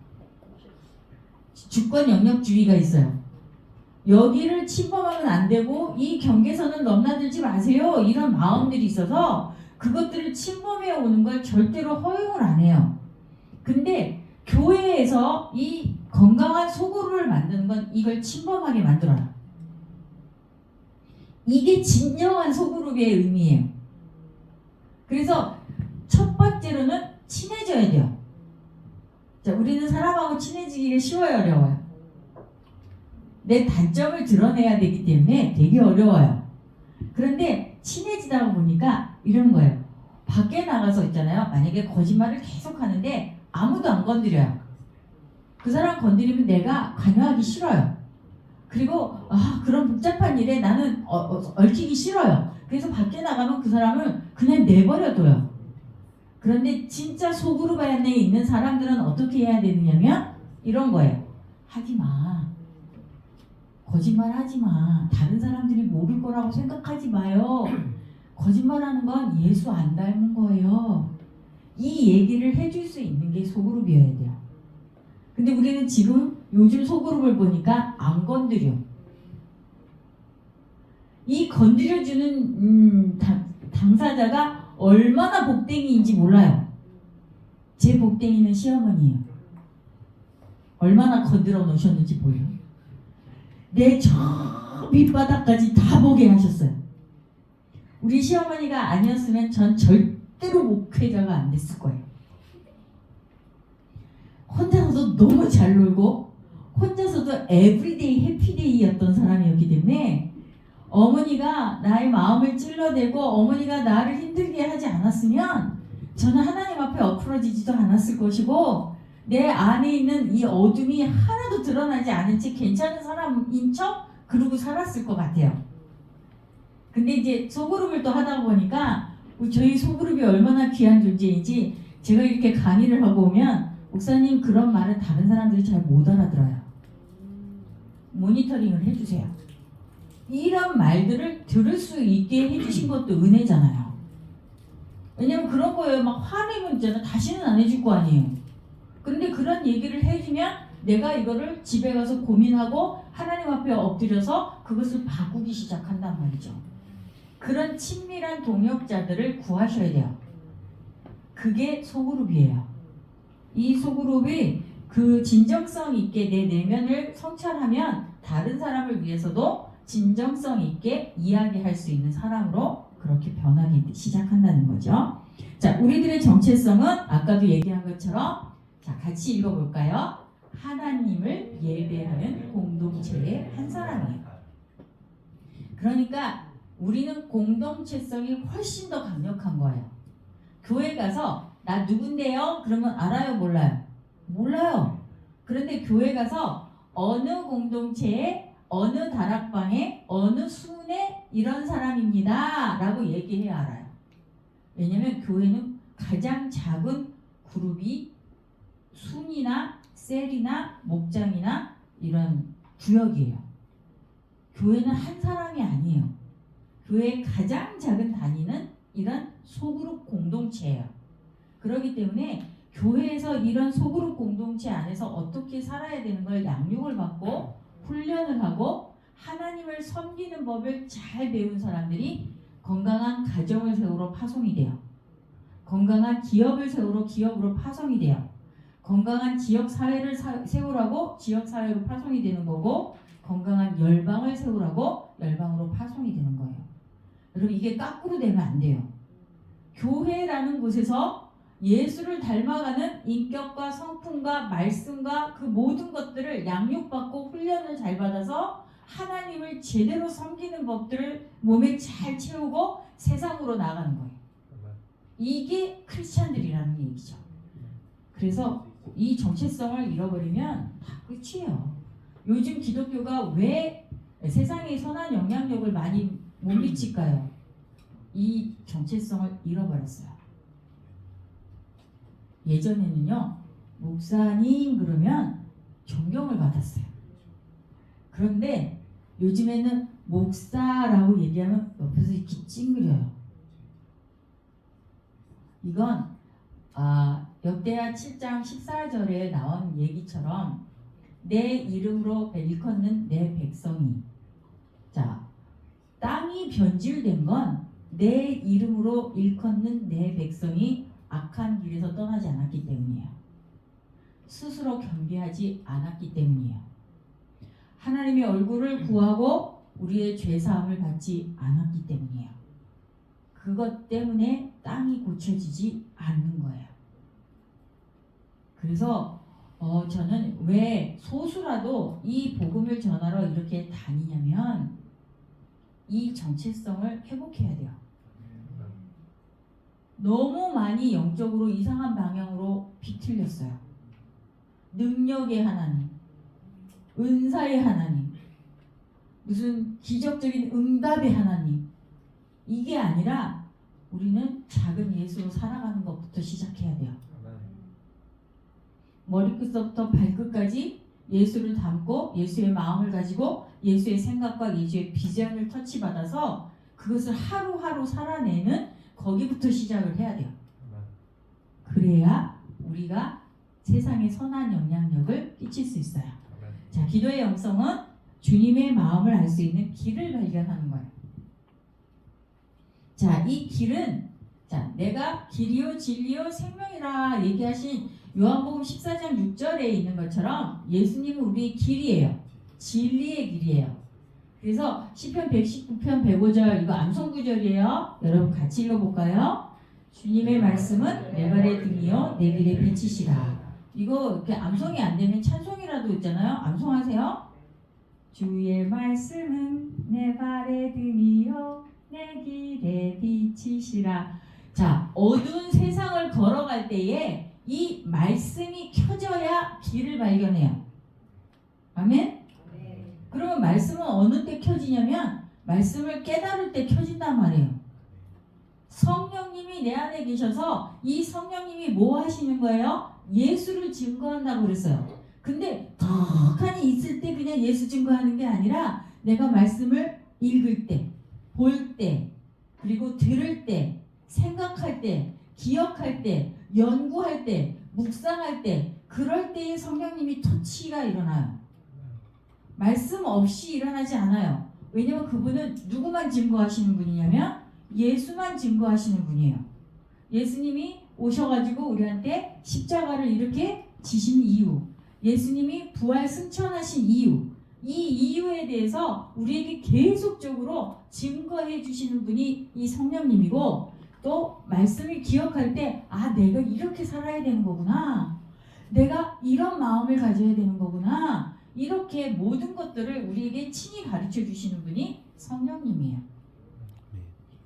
주권 영역주의가 있어요. 여기를 침범하면 안 되고 이 경계선을 넘나들지 마세요. 이런 마음들이 있어서 그것들을 침범해 오는 걸 절대로 허용을 안 해요. 근데 교회에서 이 건강한 소그룹을 만드는 건 이걸 침범하게 만들어요. 이게 진정한 소그룹의 의미예요. 그래서 첫 번째로는 친해져야 돼요. 자, 우리는 사람하고 친해지기가 쉬워요, 어려워요? 내 단점을 드러내야 되기 때문에 되게 어려워요. 그런데 친해지다 보니까 이런 거예요. 밖에 나가서 있잖아요. 만약에 거짓말을 계속 하는데 아무도 안 건드려요. 그 사람 건드리면 내가 관여하기 싫어요. 그리고 그런 복잡한 일에 나는 얽히기 싫어요. 그래서 밖에 나가면 그 사람을 그냥 내버려둬요. 그런데 진짜 소그룹 안에 있는 사람들은 어떻게 해야 되느냐면 이런 거예요. 하지 마. 거짓말 하지 마. 다른 사람들이 모를 거라고 생각하지 마요. 거짓말하는 건 예수 안 닮은 거예요. 이 얘기를 해줄 수 있는 게 소그룹이어야 돼요. 근데 우리는 지금 요즘 소그룹을 보니까 안 건드려. 이 건드려주는 당사자가 얼마나 복댕이인지 몰라요. 제 복댕이는 시어머니예요. 얼마나 건드려 놓으셨는지 보여요. 내 저 밑바닥까지 다 보게 하셨어요. 우리 시어머니가 아니었으면 전 절대로 목회자가 안 됐을 거예요. 혼자서도 너무 잘 놀고 혼자서도 에브리데이 해피데이였던 사람이었기 때문에 어머니가 나의 마음을 찔러대고 어머니가 나를 힘들게 하지 않았으면 저는 하나님 앞에 엎어지지도 않았을 것이고 내 안에 있는 이 어둠이 하나도 드러나지 않은 채 괜찮은 사람인 척 그러고 살았을 것 같아요. 근데 이제 소그룹을 또 하다 보니까 저희 소그룹이 얼마나 귀한 존재인지 제가 이렇게 강의를 하고 오면 목사님 그런 말은 다른 사람들이 잘 못 알아들어요. 모니터링을 해주세요. 이런 말들을 들을 수 있게 해주신 것도 은혜잖아요. 왜냐면 그런 거예요. 막 화내면 있잖아. 다시는 안 해줄 거 아니에요. 그런데 그런 얘기를 해주면 내가 이거를 집에 가서 고민하고 하나님 앞에 엎드려서 그것을 바꾸기 시작한단 말이죠. 그런 친밀한 동역자들을 구하셔야 돼요. 그게 소그룹이에요. 이 소그룹이 그 진정성 있게 내 내면을 성찰하면 다른 사람을 위해서도 진정성 있게 이야기할 수 있는 사람으로 그렇게 변하기 시작한다는 거죠. 자, 우리들의 정체성은 아까도 얘기한 것처럼 자, 같이 읽어볼까요? 하나님을 예배하는 공동체의 한 사람이에요. 그러니까 우리는 공동체성이 훨씬 더 강력한 거예요. 교회 가서 나 누군데요? 그러면 알아요? 몰라요? 몰라요. 그런데 교회 가서 어느 공동체에 어느 다락방에 어느 순에 이런 사람입니다 라고 얘기해야 알아요. 왜냐면 교회는 가장 작은 그룹이 순이나 셀이나 목장이나 이런 구역이에요. 교회는 한 사람이 아니에요. 교회의 가장 작은 단위는 이런 소그룹 공동체예요. 그렇기 때문에 교회에서 이런 소그룹 공동체 안에서 어떻게 살아야 되는 걸 양육을 받고 훈련을 하고 하나님을 섬기는 법을 잘 배운 사람들이 건강한 가정을 세우러 파송이 돼요. 건강한 기업을 세우러 기업으로 파송이 돼요. 건강한 지역사회를 세우라고 지역사회로 파송이 되는 거고 건강한 열방을 세우라고 열방으로 파송이 되는 거예요. 여러분 이게 거꾸로 되면 안 돼요. 교회라는 곳에서 예수를 닮아가는 인격과 성품과 말씀과 그 모든 것들을 양육받고 훈련을 잘 받아서 하나님을 제대로 섬기는 법들을 몸에 잘 채우고 세상으로 나가는 거예요. 이게 크리스찬들이라는 얘기죠. 그래서 이 정체성을 잃어버리면 다 끝이에요. 요즘 기독교가 왜 세상에 선한 영향력을 많이 못 미칠까요? 이 정체성을 잃어버렸어요. 예전에는요, 목사님 그러면 존경을 받았어요. 그런데 요즘에는 목사라고 얘기하면 옆에서 이렇게 찡그려요. 이건 역대하 7장 14절에 나온 얘기처럼 내 이름으로 일컫는 내 백성이 자 땅이 변질된 건 내 이름으로 일컫는 내 백성이 악한 길에서 떠나지 않았기 때문이에요. 스스로 겸비하지 않았기 때문이에요. 하나님의 얼굴을 구하고 우리의 죄사함을 받지 않았기 때문이에요. 그것 때문에 땅이 고쳐지지 않는 거예요. 그래서 저는 왜 소수라도 이 복음을 전하러 이렇게 다니냐면 이 정체성을 회복해야 돼요. 너무 많이 영적으로 이상한 방향으로 비틀렸어요. 능력의 하나님, 은사의 하나님, 무슨 기적적인 응답의 하나님, 이게 아니라 우리는 작은 예수로 살아가는 것부터 시작해야 돼요. 머리끝부터 발끝까지 예수를 담고 예수의 마음을 가지고 예수의 생각과 예수의 비전을 터치받아서 그것을 하루하루 살아내는 거기부터 시작을 해야 돼요. 그래야 우리가 세상에 선한 영향력을 끼칠 수 있어요. 자, 기도의 영성은 주님의 마음을 알 수 있는 길을 발견하는 거예요. 자, 이 길은 자, 내가 길이요 진리요 생명이라 얘기하신 요한복음 14장 6절에 있는 것처럼 예수님은 우리의 길이에요. 진리의 길이에요. 그래서 시편 119편 105절 이거 암송 구절이에요. 여러분 같이 읽어볼까요? 주님의 말씀은 내 발의 등이요 내 길의 빛이시라. 이거 이렇게 암송이 안 되면 찬송이라도 있잖아요. 암송하세요. 주의 말씀은 내 발의 등이요 내 길의 빛이시라. 자, 어두운 세상을 걸어갈 때에 이 말씀이 켜져야 길을 발견해요. 아멘? 그러면 말씀은 어느 때 켜지냐면 말씀을 깨달을 때 켜진단 말이에요. 성령님이 내 안에 계셔서 이 성령님이 뭐 하시는 거예요? 예수를 증거한다고 그랬어요. 근데 덕하니 있을 때 그냥 예수 증거하는 게 아니라 내가 말씀을 읽을 때, 볼 때, 그리고 들을 때, 생각할 때, 기억할 때, 연구할 때, 묵상할 때, 그럴 때에 성령님이 터치가 일어나요. 말씀 없이 일어나지 않아요. 왜냐면 그분은 누구만 증거하시는 분이냐면 예수만 증거하시는 분이에요. 예수님이 오셔가지고 우리한테 십자가를 이렇게 지신 이유, 예수님이 부활 승천하신 이유, 이 이유에 대해서 우리에게 계속적으로 증거해 주시는 분이 이 성령님이고, 또 말씀을 기억할 때 아, 내가 이렇게 살아야 되는 거구나, 내가 이런 마음을 가져야 되는 거구나, 이렇게 모든 것들을 우리에게 친히 가르쳐 주시는 분이 성령님이에요.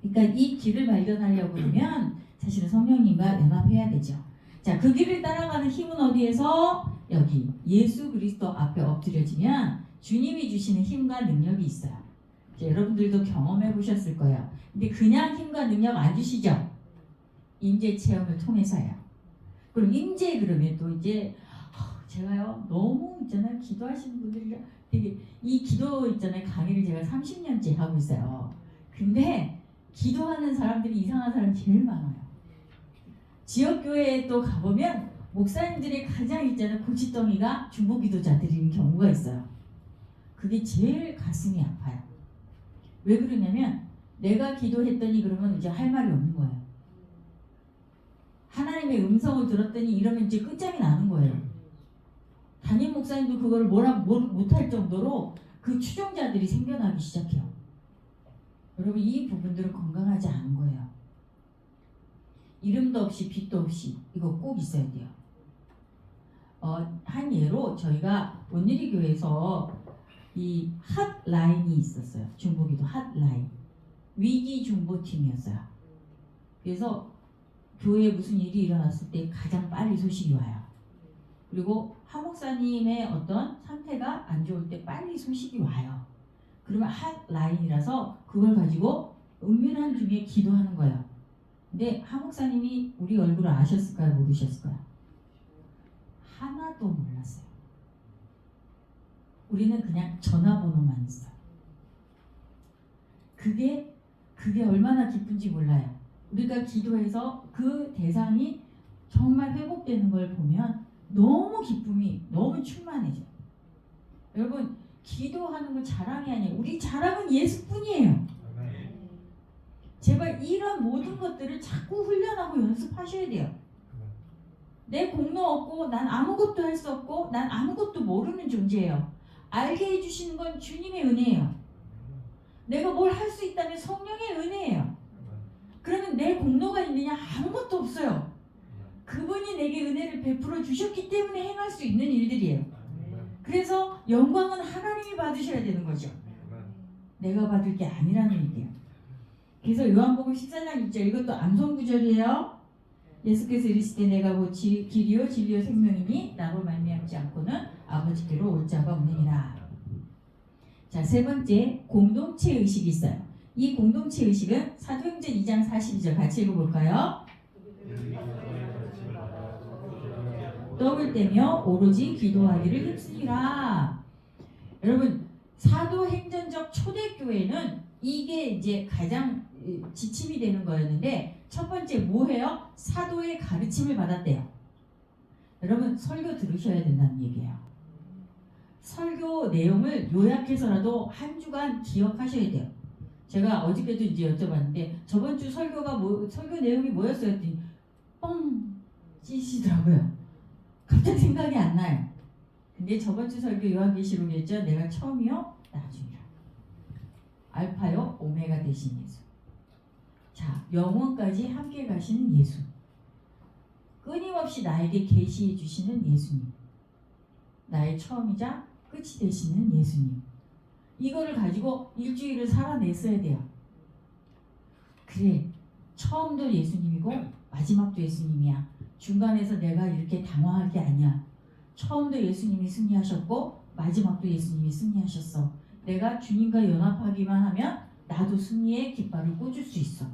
그러니까 이 길을 발견하려고 하면 사실은 성령님과 연합해야 되죠. 자, 그 길을 따라가는 힘은 어디에서? 여기 예수 그리스도 앞에 엎드려지면 주님이 주시는 힘과 능력이 있어요. 여러분들도 경험해 보셨을 거예요. 근데 그냥 힘과 능력 안 주시죠? 임재 체험을 통해서요. 그럼 임재 그러면 또 이제 제가요 너무 있잖아요, 기도하시는 분들이 되게, 이 기도 있잖아요, 강의를 제가 30년째 하고 있어요. 근데 기도하는 사람들이 이상한 사람이 제일 많아요. 지역교회에 또 가보면 목사님들이 가장 있잖아요, 고치덩이가 중보기도자들인 경우가 있어요. 그게 제일 가슴이 아파요. 왜 그러냐면 내가 기도했더니 그러면 이제 할 말이 없는 거예요. 하나님의 음성을 들었더니 이러면 이제 끝장이 나는 거예요. 담임 목사님도 그걸 못할 정도로 그 추종자들이 생겨나기 시작해요. 여러분, 이 부분들은 건강하지 않은 거예요. 이름도 없이 빛도 없이 이거 꼭 있어야 돼요. 한 예로 저희가 온누리 교회에서 이 핫라인이 있었어요. 중보기도 핫라인. 위기 중보팀이었어요. 그래서 교회에 무슨 일이 일어났을 때 가장 빨리 소식이 와요. 그리고 하 목사님의 어떤 상태가 안 좋을 때 빨리 소식이 와요. 그러면 핫라인이라서 그걸 가지고 은밀한 중에 기도하는 거예요. 근데 하 목사님이 우리 얼굴을 아셨을까요? 모르셨을까요? 하나도 몰랐어요. 우리는 그냥 전화번호만 있어요. 그게 얼마나 기쁜지 몰라요. 우리가 기도해서 그 대상이 정말 회복되는 걸 보면 너무 기쁨이 너무 충만해져요. 여러분, 기도하는 건 자랑이 아니에요. 우리 자랑은 예수뿐이에요. 제발 이런 모든 것들을 자꾸 훈련하고 연습하셔야 돼요. 내 공로 없고 난 아무것도 할 수 없고 난 아무것도 모르는 존재예요. 알게 해주시는 건 주님의 은혜예요. 내가 뭘 할 수 있다면 성령의 은혜예요. 그러면 내 공로가 있느냐? 아무것도 없어요. 그분이 내게 은혜를 베풀어 주셨기 때문에 행할 수 있는 일들이에요. 그래서 영광은 하나님이 받으셔야 되는 거죠. 내가 받을 게 아니라는 얘기예요. 그래서 요한복음 14장 6절, 이것도 암송 구절이에요. 예수께서 이르시되 내가 곧 길이요 진리요 생명이니 나로 말미암지 않고는 아버지께로 올 자가 없느니라. 자, 세 번째, 공동체 의식이 있어요. 이 공동체 의식은 사도행전 2장 42절 같이 읽어볼까요? 떡을 떼며 오로지 기도하기를 힘쓰니라. 여러분, 사도행전적 초대교회는 이게 이제 가장 지침이 되는 거였는데, 첫 번째 뭐해요? 사도의 가르침을 받았대요. 여러분, 설교 들으셔야 된다는 얘기예요. 설교 내용을 요약해서라도 한 주간 기억하셔야 돼요. 제가 어저께도 이제 여쭤봤는데 저번 주 설교 내용이 뭐였어요? 했더니 뻥 찌시더라고요. 갑자기 생각이 안 나요. 근데 저번 주 설교 요한계시록이었죠. 내가 처음이요 나중이라. 알파요 오메가 되신 예수. 자, 영원까지 함께 가시는 예수. 끊임없이 나에게 계시해 주시는 예수님. 나의 처음이자 끝이 되시는 예수님. 이거를 가지고 일주일을 살아냈어야 돼요. 그래, 처음도 예수님이고 마지막도 예수님이야. 중간에서 내가 이렇게 당황할 게 아니야. 처음도 예수님이 승리하셨고 마지막도 예수님이 승리하셨어. 내가 주님과 연합하기만 하면 나도 승리의 깃발을 꽂을 수 있어.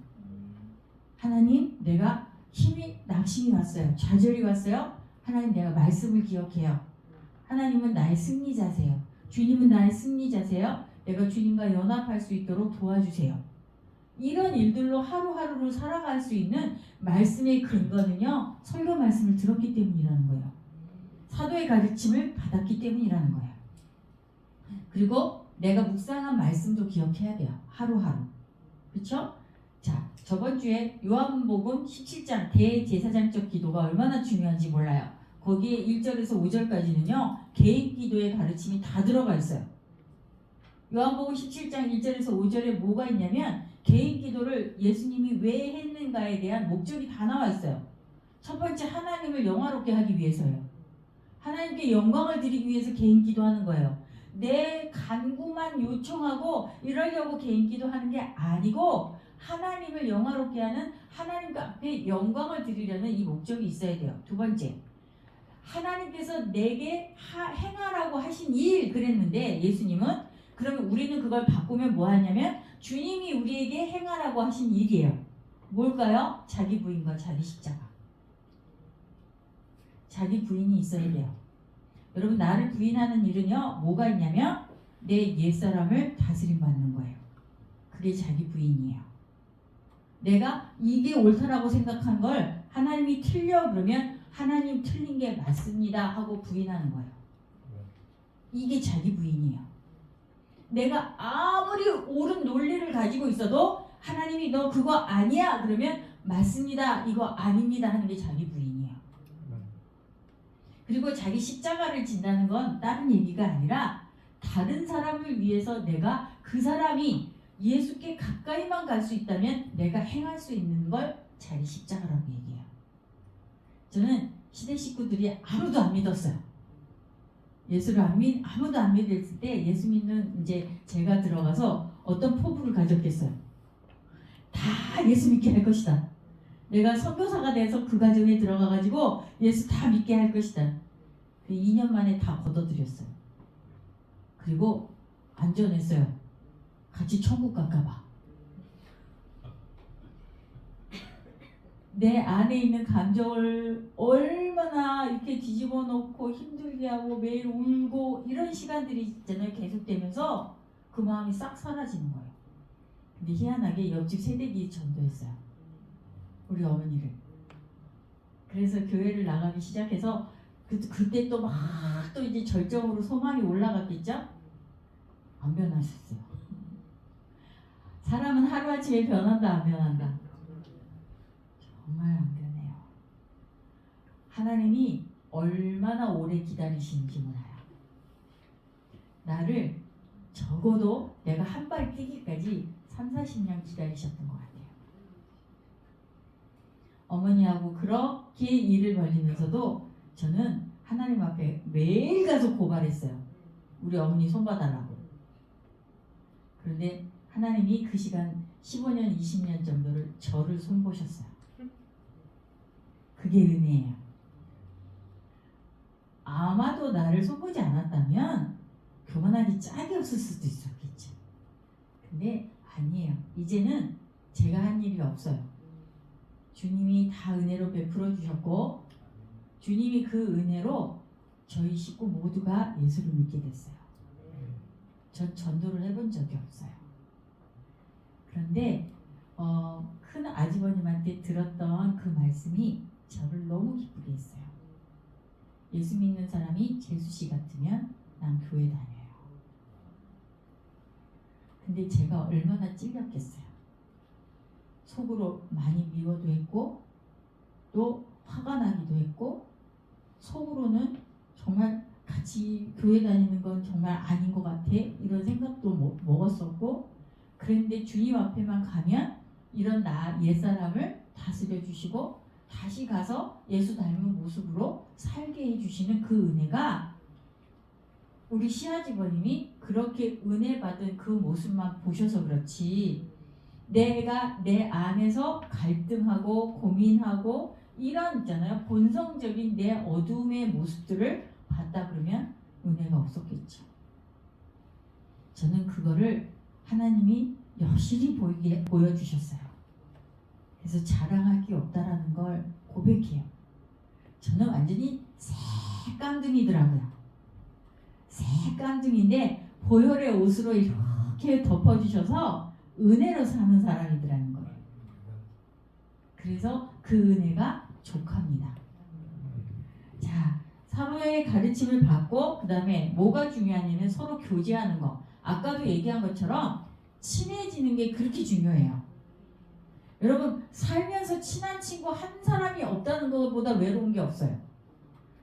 하나님, 내가 힘이 낙심이 왔어요. 좌절이 왔어요. 하나님, 내가 말씀을 기억해요. 하나님은 나의 승리자세요. 주님은 나의 승리자세요. 내가 주님과 연합할 수 있도록 도와주세요. 이런 일들로 하루하루를 살아갈 수 있는 말씀의 근거는요, 설교 말씀을 들었기 때문이라는 거예요. 사도의 가르침을 받았기 때문이라는 거예요. 그리고 내가 묵상한 말씀도 기억해야 돼요. 하루하루. 그렇죠? 자, 저번 주에 요한복음 17장 대제사장적 기도가 얼마나 중요한지 몰라요. 거기에 1절에서 5절까지는요. 개인 기도의 가르침이 다 들어가 있어요. 요한복음 17장 1절에서 5절에 뭐가 있냐면 개인 기도를 예수님이 왜 했는가에 대한 목적이 다 나와 있어요. 첫 번째, 하나님을 영화롭게 하기 위해서요. 하나님께 영광을 드리기 위해서 개인 기도하는 거예요. 내 간구만 요청하고 이러려고 개인 기도하는 게 아니고 하나님을 영화롭게 하는 하나님 앞에 영광을 드리려는 이 목적이 있어야 돼요. 두 번째, 하나님께서 내게 행하라고 하신 일 그랬는데 예수님은 그러면 우리는 그걸 바꾸면 뭐 하냐면 주님이 우리에게 행하라고 하신 일이에요. 뭘까요? 자기 부인과 자기 십자가. 자기 부인이 있어야 돼요. 여러분, 나를 부인하는 일은요, 뭐가 있냐면 내 옛사람을 다스림 받는 거예요. 그게 자기 부인이에요. 내가 이게 옳다라고 생각한 걸 하나님이 틀려 그러면 하나님 틀린 게 맞습니다 하고 부인하는 거예요. 이게 자기 부인이에요. 내가 아무리 옳은 논리를 가지고 있어도 하나님이 너 그거 아니야 그러면 맞습니다 이거 아닙니다 하는 게 자기 부인이에요. 그리고 자기 십자가를 진다는 건 다른 얘기가 아니라 다른 사람을 위해서 내가 그 사람이 예수께 가까이만 갈 수 있다면 내가 행할 수 있는 걸 자기 십자가라고 얘기해요. 저는 시대 식구들이 아무도 안 믿었어요. 예수를 아무도 안 믿었을 때 예수 믿는 이제 제가 들어가서 어떤 포부를 가졌겠어요. 다 예수 믿게 할 것이다. 내가 선교사가 돼서 그 가정에 들어가가지고 예수 다 믿게 할 것이다. 그 2년 만에 다 걷어들였어요. 그리고 안전했어요. 같이 천국 갈까봐. 내 안에 있는 감정을 얼마나 이렇게 뒤집어 놓고 힘들게 하고 매일 울고 이런 시간들이 있잖아요. 계속되면서 그 마음이 싹 사라지는 거예요. 근데 희한하게 옆집 세대기 전도했어요. 우리 어머니를. 그래서 교회를 나가기 시작해서 그때 또 막 또 이제 절정으로 소망이 올라갔겠죠? 안 변하셨어요. 사람은 하루아침에 변한다 안 변한다? 정말 안 변해요. 하나님이 얼마나 오래 기다리시는지 몰라요. 나를 적어도 내가 한 발 뛰기까지 30-40년 기다리셨던 것 같아요. 어머니하고 그렇게 일을 벌리면서도 저는 하나님 앞에 매일 가서 고발했어요. 우리 어머니 손봐달라고. 그런데 하나님이 그 시간 15년, 20년 정도를 저를 손보셨어요. 그게 은혜예요. 아마도 나를 손보지 않았다면 교만하기 짝이 없을 수도 있었겠죠. 근데 아니에요. 이제는 제가 한 일이 없어요. 주님이 다 은혜로 베풀어 주셨고 주님이 그 은혜로 저희 식구 모두가 예수를 믿게 됐어요. 전 전도를 해본 적이 없어요. 그런데 큰 아주버님한테 들었던 그 말씀이 저를 너무 기쁘게 했어요. 예수 믿는 사람이 재수 씨 같으면 난 교회 다녀요. 근데 제가 얼마나 찔렸겠어요. 속으로 많이 미워도 했고 또 화가 나기도 했고 속으로는 정말 같이 교회 다니는 건 정말 아닌 것 같아 이런 생각도 먹었었고 그런데 주님 앞에만 가면 이런 나 옛사람을 다스려 주시고 다시 가서 예수 닮은 모습으로 살게 해주시는 그 은혜가 우리 시아지버님이 그렇게 은혜 받은 그 모습만 보셔서 그렇지 내가 내 안에서 갈등하고 고민하고 이런 있잖아요 본성적인 내 어둠의 모습들을 봤다 그러면 은혜가 없었겠죠. 저는 그거를 하나님이 여실히 보여주셨어요. 그래서 자랑할 게 없다라는 걸 고백해요. 저는 완전히 새깡둥이더라고요. 새깡둥이인데 보혈의 옷으로 이렇게 덮어주셔서 은혜로 사는 사람이더라는 거예요. 그래서 그 은혜가 족합니다. 자, 서로의 가르침을 받고 그 다음에 뭐가 중요하냐면 서로 교제하는 거. 아까도 얘기한 것처럼 친해지는 게 그렇게 중요해요. 여러분 살면서 친한 친구 한 사람이 없다는 것보다 외로운 게 없어요.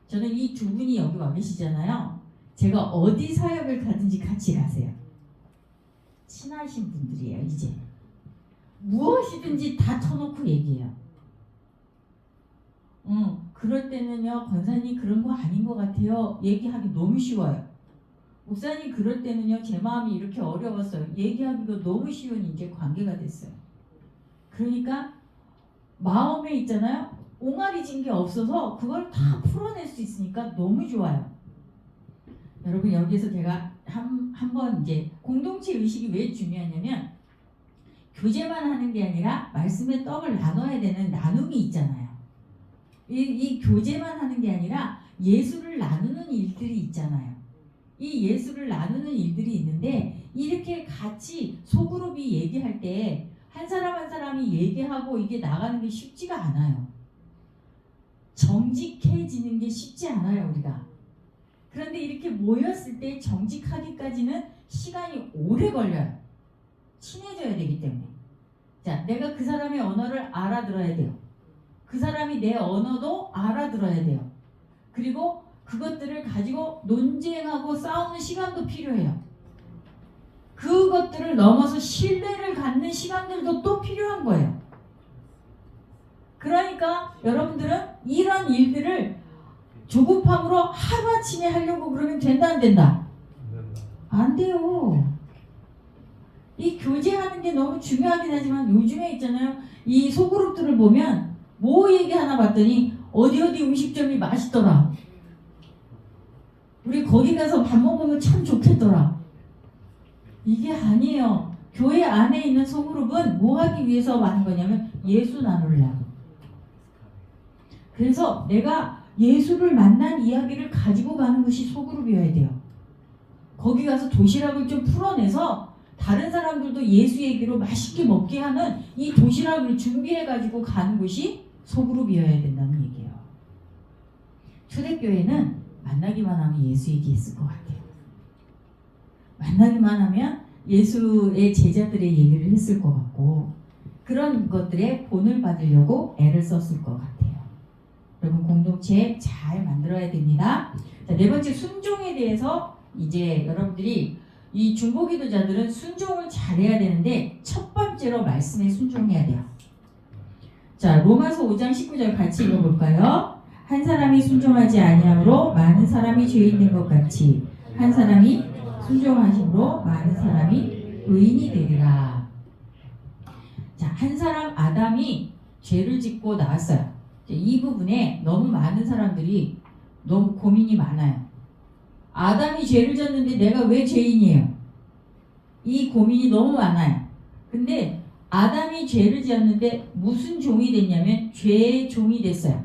저는 이 두 분이 여기 와 계시잖아요. 제가 어디 사역을 가든지 같이 가세요. 친하신 분들이에요. 이제 무엇이든지 다 터놓고 얘기해요. 그럴 때는요 권사님 그런 거 아닌 것 같아요. 얘기하기 너무 쉬워요. 목사님 그럴 때는요 제 마음이 이렇게 어려웠어요. 얘기하기가 너무 쉬운 이제 관계가 됐어요. 그러니까 마음에 있잖아요. 옹알이진 게 없어서 그걸 다 풀어낼 수 있으니까 너무 좋아요. 여러분 여기에서 제가 한번 이제 공동체 의식이 왜 중요하냐면 교제만 하는 게 아니라 말씀의 떡을 나눠야 되는 나눔이 있잖아요. 이 교제만 하는 게 아니라 예수를 나누는 일들이 있잖아요. 이 예수를 나누는 일들이 있는데 이렇게 같이 소그룹이 얘기할 때 한 사람 한 사람이 얘기하고 이게 나가는 게 쉽지가 않아요. 정직해지는 게 쉽지 않아요 우리가. 그런데 이렇게 모였을 때 정직하기까지는 시간이 오래 걸려요. 친해져야 되기 때문에. 자, 내가 그 사람의 언어를 알아들어야 돼요. 그 사람이 내 언어도 알아들어야 돼요. 그리고 그것들을 가지고 논쟁하고 싸우는 시간도 필요해요. 그것들을 넘어서 신뢰를 갖는 시간들도 또 필요한 거예요. 그러니까 여러분들은 이런 일들을 조급함으로 하루아침에 하려고 그러면 된다 안 된다? 안 돼요. 이 교제하는 게 너무 중요하긴 하지만 요즘에 있잖아요. 이 소그룹들을 보면 뭐 얘기하나 봤더니 어디 음식점이 맛있더라. 우리 거기 가서 밥 먹으면 참 좋겠더라. 이게 아니에요. 교회 안에 있는 소그룹은 뭐 하기 위해서 하는 거냐면 예수 나누려고. 그래서 내가 예수를 만난 이야기를 가지고 가는 것이 소그룹이어야 돼요. 거기 가서 도시락을 좀 풀어내서 다른 사람들도 예수 얘기로 맛있게 먹게 하는 이 도시락을 준비해가지고 가는 것이 소그룹이어야 된다는 얘기예요. 초대교회는 만나기만 하면 예수 얘기했을 것 같아요. 만나기만 하면 예수의 제자들의 얘기를 했을 것 같고 그런 것들에 본을 받으려고 애를 썼을 것 같아요. 여러분 공동체 잘 만들어야 됩니다. 자, 네 번째 순종에 대해서 이제 여러분들이 이 중보기도자들은 순종을 잘해야 되는데 첫 번째로 말씀에 순종해야 돼요. 자, 로마서 5장 19절 같이 읽어볼까요? 한 사람이 순종하지 아니함으로 많은 사람이 죄인 된 것 같이 한 사람이 순종하심으로 많은 사람이 의인이 되리라. 자, 한 사람 아담이 죄를 짓고 나왔어요. 이 부분에 너무 많은 사람들이 너무 고민이 많아요. 아담이 죄를 졌는데 내가 왜 죄인이에요? 이 고민이 너무 많아요. 근데 아담이 죄를 지었는데 무슨 종이 됐냐면 죄의 종이 됐어요.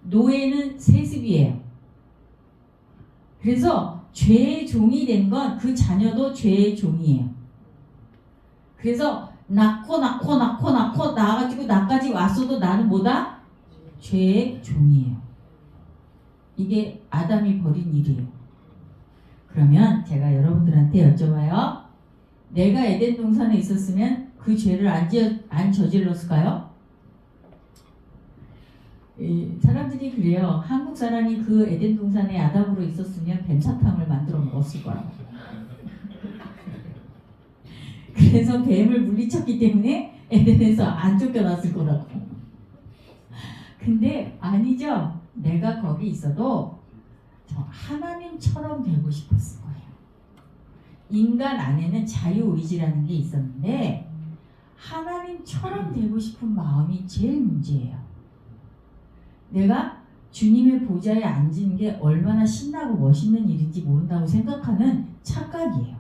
노예는 세습이에요. 그래서 죄의 종이 된 건 그 자녀도 죄의 종이에요. 그래서 낳고 낳아가지고 나까지 왔어도 나는 뭐다? 죄의 종이에요. 이게 아담이 벌인 일이에요. 그러면 제가 여러분들한테 여쭤봐요. 내가 에덴 동산에 있었으면 그 죄를 안 저질렀을까요? 사람들이 그래요. 한국 사람이 그 에덴 동산에 아담으로 있었으면 뱀사탕을 만들어 먹었을 거라고. 그래서 뱀을 물리쳤기 때문에 에덴에서 안 쫓겨났을 거라고. 근데 아니죠. 내가 거기 있어도 저 하나님처럼 되고 싶었을 거예요. 인간 안에는 자유의지라는 게 있었는데 하나님처럼 되고 싶은 마음이 제일 문제예요. 내가 주님의 보좌에 앉은 게 얼마나 신나고 멋있는 일인지 모른다고 생각하는 착각이에요.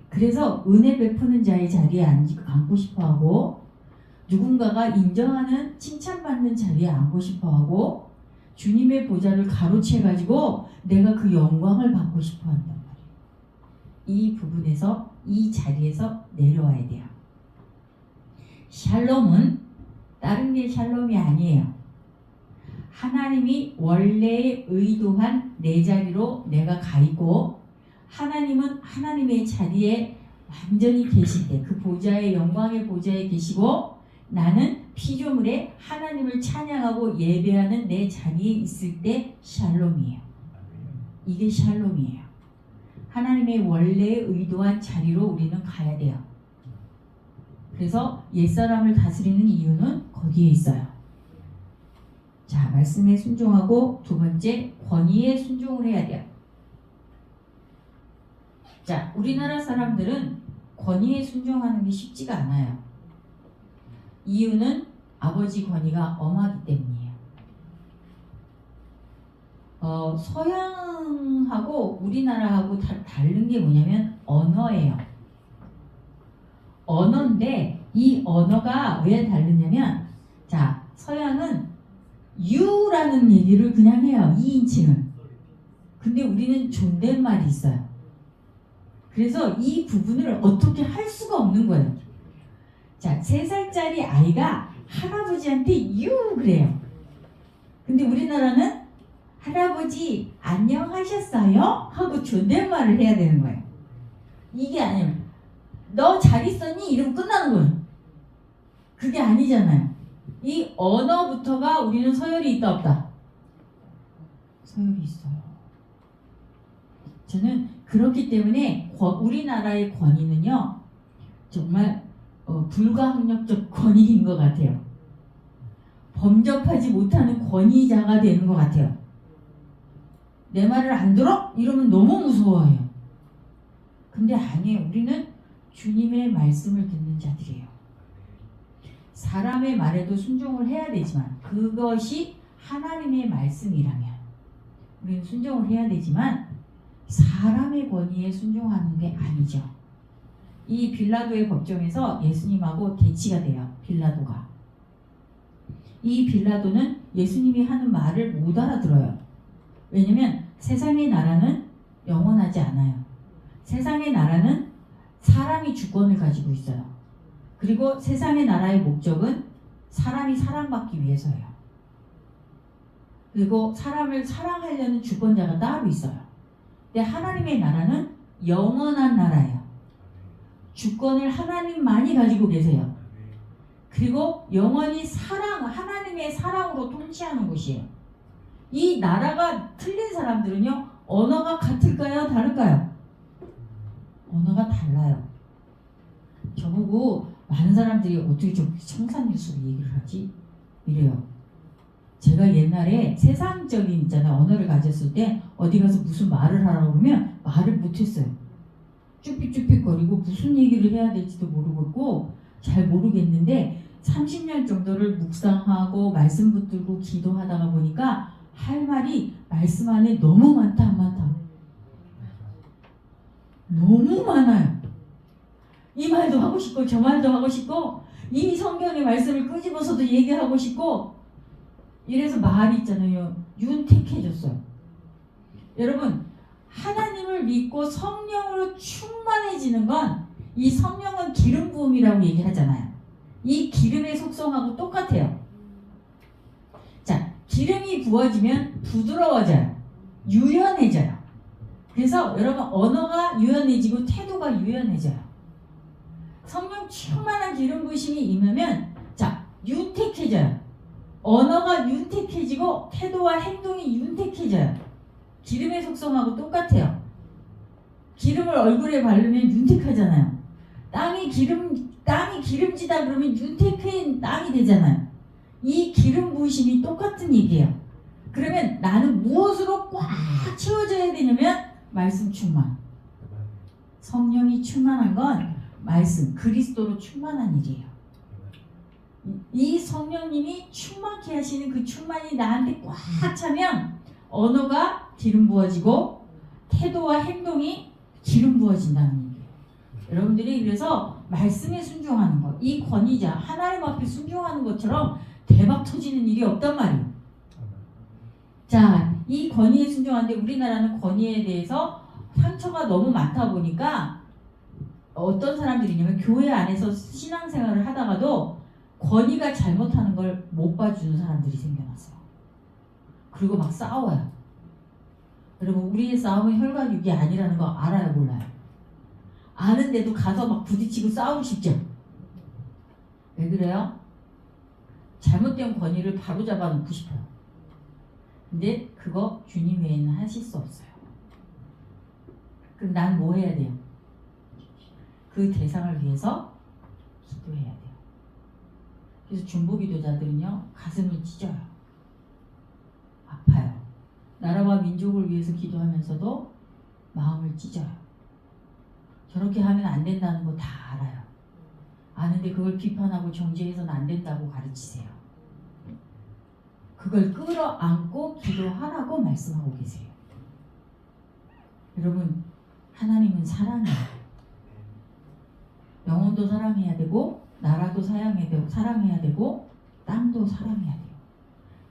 그래서 은혜 베푸는 자의 자리에 앉고 싶어하고 누군가가 인정하는 칭찬받는 자리에 앉고 싶어하고 주님의 보좌를 가로채가지고 내가 그 영광을 받고 싶어한단 말이에요. 이 부분에서 이 자리에서 내려와야 돼요. 샬롬은 다른 게 샬롬이 아니에요. 하나님이 원래 의도한 내 자리로 내가 가 있고 하나님은 하나님의 자리에 완전히 계실 때 그 보좌의 영광의 보좌에 계시고 나는 피조물에 하나님을 찬양하고 예배하는 내 자리에 있을 때 샬롬이에요. 이게 샬롬이에요. 하나님의 원래 의도한 자리로 우리는 가야 돼요. 그래서 옛사람을 다스리는 이유는 거기에 있어요. 자, 말씀에 순종하고 두 번째, 권위에 순종을 해야 돼요. 자, 우리나라 사람들은 권위에 순종하는 게 쉽지가 않아요. 이유는 아버지 권위가 엄하기 때문이에요. 서양하고 우리나라하고 다른 게 뭐냐면 언어예요. 언어인데 이 언어가 왜 다르냐면 자, 서양은 you라는 얘기를 그냥 해요. 2인칭은. 근데 우리는 존댓말이 있어요. 그래서 이 부분을 어떻게 할 수가 없는 거예요. 자, 3살짜리 아이가 할아버지한테 you 그래요. 근데 우리나라는 할아버지 안녕하셨어요? 하고 존댓말을 해야 되는 거예요. 이게 아니면 너 잘 있었니? 이러면 끝나는 거예요. 그게 아니잖아요. 이 언어부터가 우리는 서열이 있다 없다? 서열이 있어요. 저는 그렇기 때문에 우리나라의 권위는요 정말 불가항력적 권위인 것 같아요. 범접하지 못하는 권위자가 되는 것 같아요. 내 말을 안 들어? 이러면 너무 무서워해요. 근데 아니에요. 우리는 주님의 말씀을 듣는 자들이에요. 사람의 말에도 순종을 해야 되지만 그것이 하나님의 말씀이라면 우리는 순종을 해야 되지만 사람의 권위에 순종하는 게 아니죠. 이 빌라도의 법정에서 예수님하고 대치가 돼요. 빌라도가. 이 빌라도는 예수님이 하는 말을 못 알아들어요. 왜냐면 세상의 나라는 영원하지 않아요. 세상의 나라는 사람이 주권을 가지고 있어요. 그리고 세상의 나라의 목적은 사람이 사랑받기 위해서예요. 그리고 사람을 사랑하려는 주권자가 따로 있어요. 근데 하나님의 나라는 영원한 나라예요. 주권을 하나님만이 가지고 계세요. 그리고 영원히 하나님의 사랑으로 통치하는 곳이에요. 이 나라가 틀린 사람들은요, 언어가 같을까요? 다를까요? 언어가 달라요. 저보고 많은 사람들이 어떻게 좀 청산유수로 얘기를 하지? 이래요. 제가 옛날에 세상적인 있잖아요. 언어를 가졌을 때 어디 가서 무슨 말을 하라고 그러면 말을 못했어요. 쭈삣쭈삣거리고 무슨 얘기를 해야 될지도 모르겠고 잘 모르겠는데 30년 정도를 묵상하고 말씀 붙들고 기도하다가 보니까 할 말이 말씀 안에 너무 많다. 너무 많아요. 이 말도 하고 싶고 저 말도 하고 싶고 이 성경의 말씀을 끄집어서도 얘기하고 싶고 이래서 말이 있잖아요. 윤택해졌어요. 여러분 하나님을 믿고 성령으로 충만해지는 건 이 성령은 기름 부음이라고 얘기하잖아요. 이 기름의 속성하고 똑같아요. 자, 기름이 부어지면 부드러워져요. 유연해져요. 그래서 여러분 언어가 유연해지고 태도가 유연해져요. 성령 충만한 기름 부으심이 임하면 자 윤택해져요. 언어가 윤택해지고 태도와 행동이 윤택해져요. 기름의 속성하고 똑같아요. 기름을 얼굴에 바르면 윤택하잖아요. 땅이 기름지다 그러면 윤택한 땅이 되잖아요. 이 기름 부으심이 똑같은 얘기예요. 그러면 나는 무엇으로 꽉 채워져야 되냐면 말씀 충만. 성령이 충만한 건 말씀, 그리스도로 충만한 일이에요. 이 성령님이 충만케 하시는 그 충만이 나한테 꽉 차면 언어가 기름 부어지고 태도와 행동이 기름 부어진다는 얘기예요. 여러분들이 그래서 말씀에 순종하는 것, 이 권위자 하나님 앞에 순종하는 것처럼 대박 터지는 일이 없단 말이에요. 자, 이 권위에 순종하는데 우리나라는 권위에 대해서 상처가 너무 많다 보니까 어떤 사람들이냐면 교회 안에서 신앙생활을 하다가도 권위가 잘못하는 걸 못 봐주는 사람들이 생겨났어요. 그리고 막 싸워요. 여러분 우리의 싸움은 혈관육이 아니라는 거 알아요 몰라요? 아는데도 가서 막 부딪히고 싸우고 싶죠? 왜 그래요? 잘못된 권위를 바로잡아 놓고 싶어요. 근데 그거 주님 외에는 하실 수 없어요. 그럼 난 뭐 해야 돼요? 그 대상을 위해서 기도해야 돼요. 그래서 중보기도자들은요 가슴을 찢어요. 아파요. 나라와 민족을 위해서 기도하면서도 마음을 찢어요. 저렇게 하면 안 된다는 거 다 알아요. 아는데 그걸 비판하고 정죄해서는 안 된다고 가르치세요. 그걸 끌어안고 기도하라고 말씀하고 계세요. 여러분 하나님은 사랑이에요. 영혼도 사랑해야 되고 나라도 사랑해야 되고 땅도 사랑해야 돼요.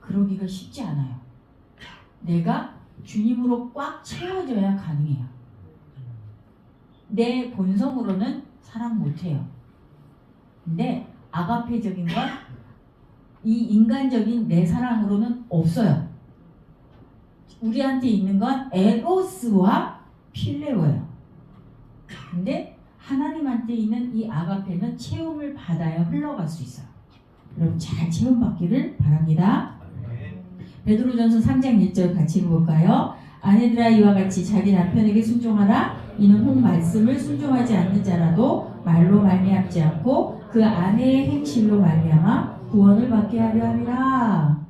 그러기가 쉽지 않아요. 내가 주님으로 꽉 채워져야 가능해요. 내 본성으로는 사랑 못해요. 근데 아가페적인 건 이 인간적인 내 사랑으로는 없어요. 우리한테 있는 건 에로스와 필레오예요. 근데 하나님한테 있는 이 아가페는 체험을 받아야 흘러갈 수 있어요. 여러분 잘 체험받기를 바랍니다. 베드로전서 3장 1절 같이 읽어볼까요? 아내들아 이와 같이 자기 남편에게 순종하라. 이는 혹 말씀을 순종하지 않는 자라도 말로 말미암지 않고 그 아내의 행실로 말미암아 구원을 받게 하려 함이라.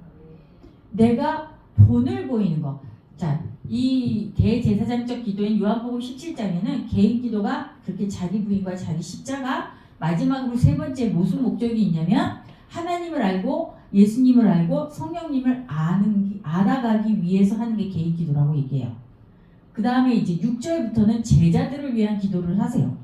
내가 본을 보이는 거. 자, 이 대제사장적 기도인 요한복음 17장에는 개인 기도가 그렇게 자기 부인과 자기 십자가, 마지막으로 세 번째 무슨 목적이 있냐면 하나님을 알고 예수님을 알고 성령님을 알아가기 위해서 하는 게 개인 기도라고 얘기해요. 그 다음에 이제 6절부터는 제자들을 위한 기도를 하세요.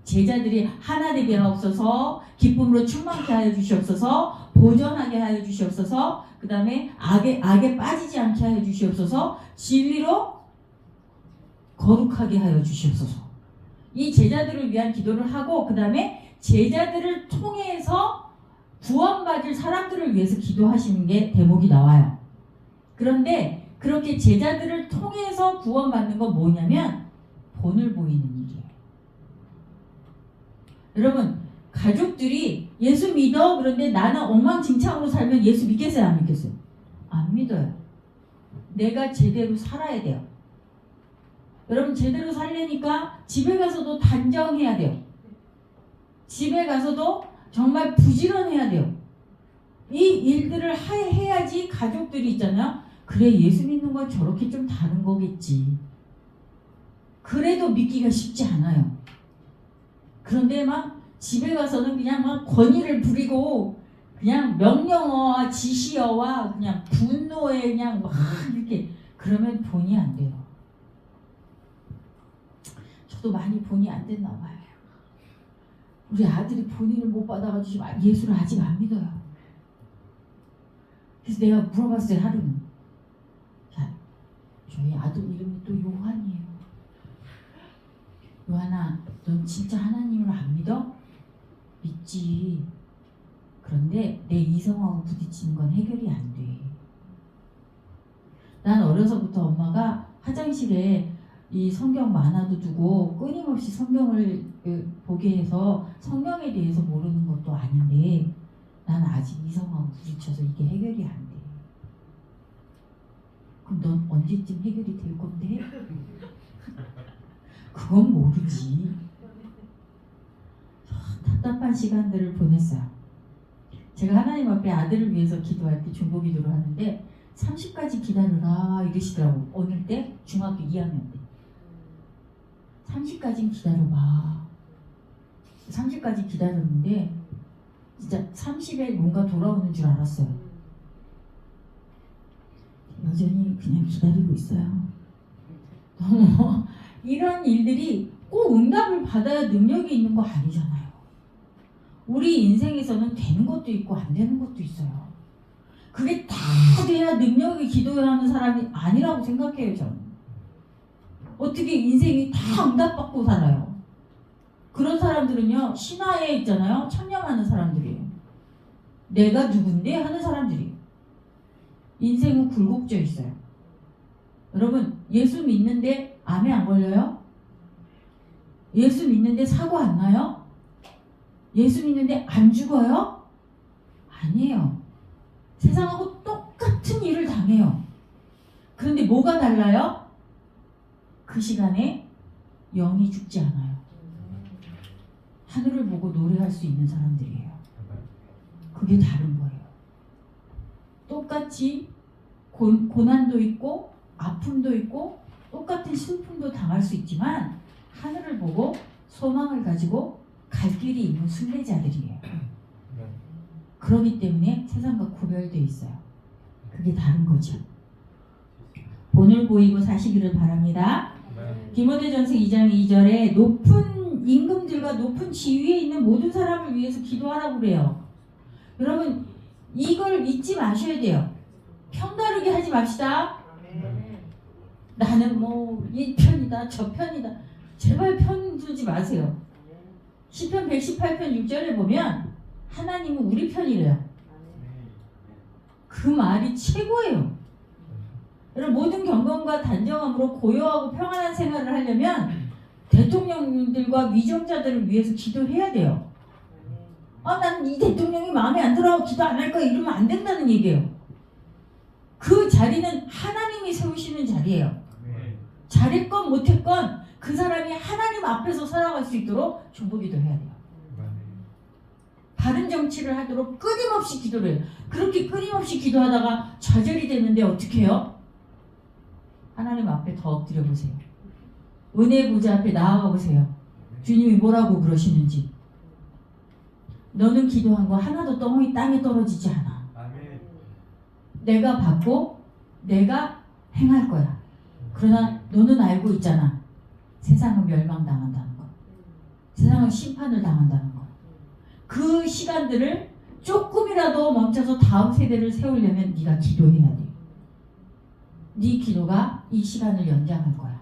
제자들이 하나 되게 하옵소서, 기쁨으로 충만케 하여 주시옵소서, 보전하게 하여 주시옵소서, 그 다음에 악에 빠지지 않게 하여 주시옵소서, 진리로 거룩하게 하여 주시옵소서. 이 제자들을 위한 기도를 하고 그 다음에 제자들을 통해서 구원받을 사람들을 위해서 기도하시는 게 대목이 나와요. 그런데 그렇게 제자들을 통해서 구원받는 건 뭐냐면 본을 보이는 일이에요. 여러분 가족들이 예수 믿어 그런데 나는 엉망진창으로 살면 예수 믿겠어요 안 믿겠어요? 안 믿어요. 내가 제대로 살아야 돼요. 여러분 제대로 살려니까 집에 가서도 단정해야 돼요. 집에 가서도 정말 부지런해야 돼요. 이 일들을 해야지 가족들이 있잖아요. 그래 예수 믿는 건 저렇게 좀 다른 거겠지. 그래도 믿기가 쉽지 않아요. 그런데 막 집에 가서는 그냥 막 권위를 부리고 그냥 명령어와 지시어와 그냥 분노에 그냥 막 이렇게 그러면 본이 안 돼요. 저도 많이 본이 안 됐나 봐요. 우리 아들이 본인을 못 받아가지고 예수를 아직 안 믿어요. 그래서 내가 물어봤어요 하루는. 자, 저희 아들 이름이 또 요한이에요. 요한아, 넌 진짜 하나님을 안 믿어? 믿지. 그런데 내 이성하고 부딪히는 건 해결이 안 돼. 난 어려서부터 엄마가 화장실에 이 성경 만화도 두고 끊임없이 성경을 보게 해서 성경에 대해서 모르는 것도 아닌데 난 아직 이성하고 부딪혀서 이게 해결이 안 돼. 그럼 넌 언제쯤 해결이 될 건데? 그건 모르지. 답답한 시간들을 보냈어요. 제가 하나님 앞에 아들을 위해서 기도할 때 중보기도를 하는데 30까지 기다려라 이러시더라고. 어느 때? 중학교 2학년 때. 30까지는 기다려봐. 30까지 기다렸는데 진짜 30에 뭔가 돌아오는 줄 알았어요. 여전히 그냥 기다리고 있어요. 너무 이런 일들이 꼭 응답을 받아야 능력이 있는 거 아니잖아요. 우리 인생에서는 되는 것도 있고 안 되는 것도 있어요. 그게 다 돼야 능력이 기도하는 사람이 아니라고 생각해요, 저는. 어떻게 인생이 다 응답받고 살아요. 그런 사람들은요, 신화에 있잖아요. 청렴하는 사람들이에요. 내가 누군데 하는 사람들이에요. 인생은 굴곡져 있어요. 여러분, 예수 믿는데 암에 안 걸려요? 예수 믿는데 사고 안 나요? 예수 믿는데 안 죽어요? 아니에요. 세상하고 똑같은 일을 당해요. 그런데 뭐가 달라요? 그 시간에 영이 죽지 않아요. 하늘을 보고 노래할 수 있는 사람들이에요. 그게 다른 거예요. 똑같이 고난도 있고 아픔도 있고 똑같은 슬픔도 당할 수 있지만 하늘을 보고 소망을 가지고 갈 길이 있는 순례자들이에요. 그렇기 때문에 세상과 구별되어 있어요. 그게 다른 거죠. 본을 보이고 사시기를 바랍니다. 디모데전서 2장 2절에 높은 임금들과 높은 지위에 있는 모든 사람을 위해서 기도하라고 그래요. 여러분 이걸 잊지 마셔야 돼요. 편다르게 하지 맙시다. 나는 뭐 이 편이다 저 편이다. 제발 편 두지 마세요. 시편 118편 6절에 보면 하나님은 우리 편이래요. 그 말이 최고예요. 여러분 모든 경건과 단정함으로 고요하고 평안한 생활을 하려면 대통령들과 위정자들을 위해서 기도해야 돼요. 나는 이 대통령이 마음에 안 들어 기도 안 할 거야 이러면 안 된다는 얘기예요. 그 자리는 하나님이 세우시는 자리예요. 잘했건 못했건 그 사람이 하나님 앞에서 살아갈 수 있도록 중보기도 해야 돼요. 바른 정치를 하도록 끊임없이 기도를 해요. 그렇게 끊임없이 기도하다가 좌절이 되는데 어떻게 해요? 하나님 앞에 더 엎드려 보세요. 은혜 보좌 앞에 나아가 보세요. 주님이 뭐라고 그러시는지. 너는 기도한 거 하나도 땅에 떨어지지 않아. 내가 받고 내가 행할 거야. 그러나 너는 알고 있잖아. 세상은 멸망당한다는 거. 세상은 심판을 당한다는 거. 그 시간들을 조금이라도 멈춰서 다음 세대를 세우려면 네가 기도해야 돼. 네 기도가 이 시간을 연장할 거야.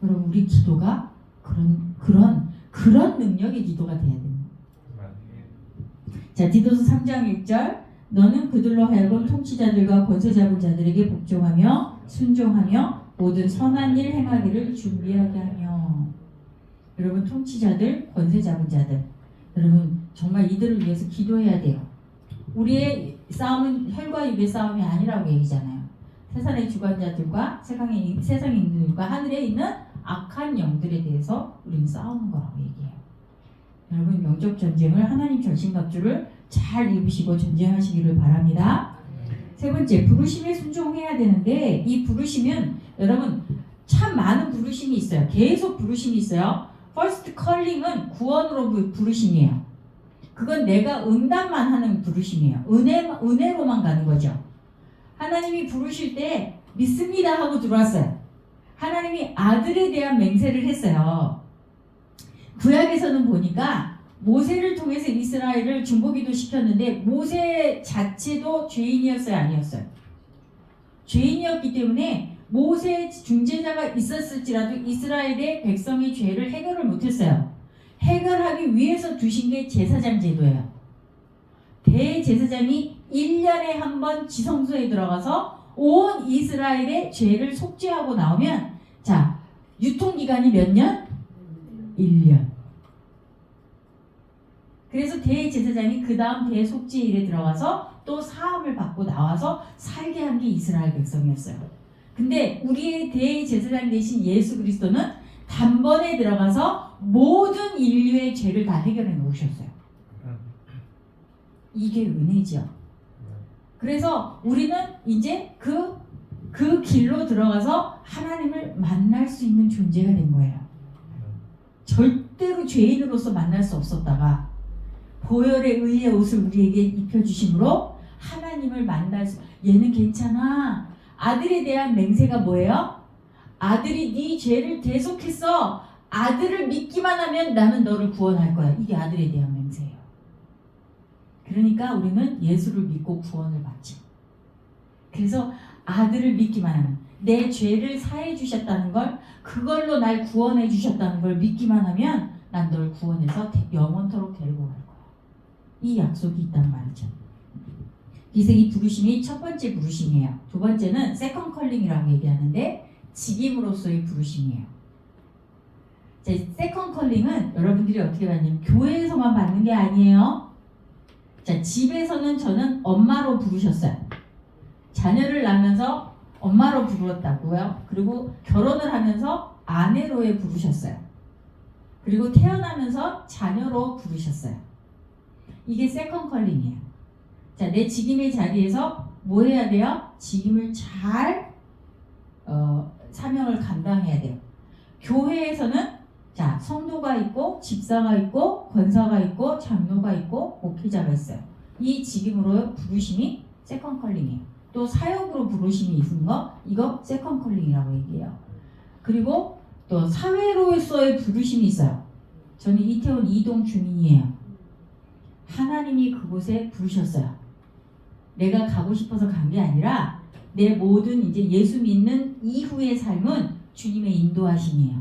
여러분 우리 기도가 그런 능력의 기도가 돼야 됩니다. 자, 디도서 3장 1절 너는 그들로 하여금 통치자들과 권세 잡은 자들에게 복종하며 순종하며 모든 선한 일 행하기를 준비하게 하며. 여러분 통치자들, 권세 잡은 자들, 여러분 정말 이들을 위해서 기도해야 돼요. 우리의 싸움은 혈과 육의 싸움이 아니라고 얘기잖아요. 세상의 주관자들과 세상의 인들과 하늘에 있는 악한 영들에 대해서 우리는 싸우는 거라고 얘기해요. 여러분 영적 전쟁을 하나님 전신갑주를 잘 입으시고 전쟁하시기를 바랍니다. 세 번째, 부르심에 순종해야 되는데 이 부르심은 여러분 참 많은 부르심이 있어요. 계속 부르심이 있어요. First calling은 구원으로 부르심이에요. 그건 내가 응답만 하는 부르심이에요. 은혜로만 가는 거죠. 하나님이 부르실 때 믿습니다 하고 들어왔어요. 하나님이 아들에 대한 맹세를 했어요. 구약에서는 보니까 모세를 통해서 이스라엘을 중보기도 시켰는데 모세 자체도 죄인이었어요, 아니었어요? 죄인이었기 때문에 모세 중재자가 있었을지라도 이스라엘의 백성의 죄를 해결을 못했어요. 해결하기 위해서 두신 게 제사장 제도예요. 대제사장이 1년에 한 번 지성소에 들어가서 온 이스라엘의 죄를 속죄하고 나오면 자, 유통기간이 몇 년? 1년. 그래서 대제사장이 그 다음 대속죄일에 들어가서 또 사함을 받고 나와서 살게 한 게 이스라엘 백성이었어요. 근데 우리의 대제사장 되신 예수 그리스도는 단번에 들어가서 모든 인류의 죄를 다 해결해 놓으셨어요. 이게 은혜죠. 그래서 우리는 이제 그 길로 들어가서 하나님을 만날 수 있는 존재가 된 거예요. 절대로 죄인으로서 만날 수 없었다가 보혈의 의의 옷을 우리에게 입혀주심으로 하나님을 만날 수, 얘는 괜찮아. 아들에 대한 맹세가 뭐예요? 아들이 네 죄를 대속했어. 아들을 믿기만 하면 나는 너를 구원할 거야. 이게 아들에 대한 맹세예요. 그러니까 우리는 예수를 믿고 구원을 받지. 그래서 아들을 믿기만 하면, 내 죄를 사해 주셨다는 걸, 그걸로 날 구원해 주셨다는 걸 믿기만 하면 난 널 구원해서 영원토록 데리고 갈 거야. 이 약속이 있단 말이죠. 그래서 이 부르심이 첫 번째 부르심이에요. 두 번째는 세컨 컬링이라고 얘기하는데 직임으로서의 부르심이에요. 자, 세컨 컬링은 여러분들이 어떻게 받냐면 교회에서만 받는 게 아니에요. 자, 집에서는 저는 엄마로 부르셨어요. 자녀를 낳으면서 엄마로 부르었다고요. 그리고 결혼을 하면서 아내로에 부르셨어요. 그리고 태어나면서 자녀로 부르셨어요. 이게 세컨 컬링이에요. 자, 내 직임의 자리에서 뭐 해야 돼요? 직임을 잘 사명을 감당해야 돼요. 교회에서는 자, 성도가 있고 집사가 있고 권사가 있고 장로가 있고 목회자가 있어요. 이 직임으로 부르심이 세컨 컬링이에요. 또 사역으로 부르심이 있는 거, 이거 세컨 컬링이라고 얘기해요. 그리고 또 사회로서의 부르심이 있어요. 저는 이태원 이동 주민이에요. 하나님이 그곳에 부르셨어요. 내가 가고 싶어서 간 게 아니라 내 모든 이제 예수 믿는 이후의 삶은 주님의 인도하심이에요.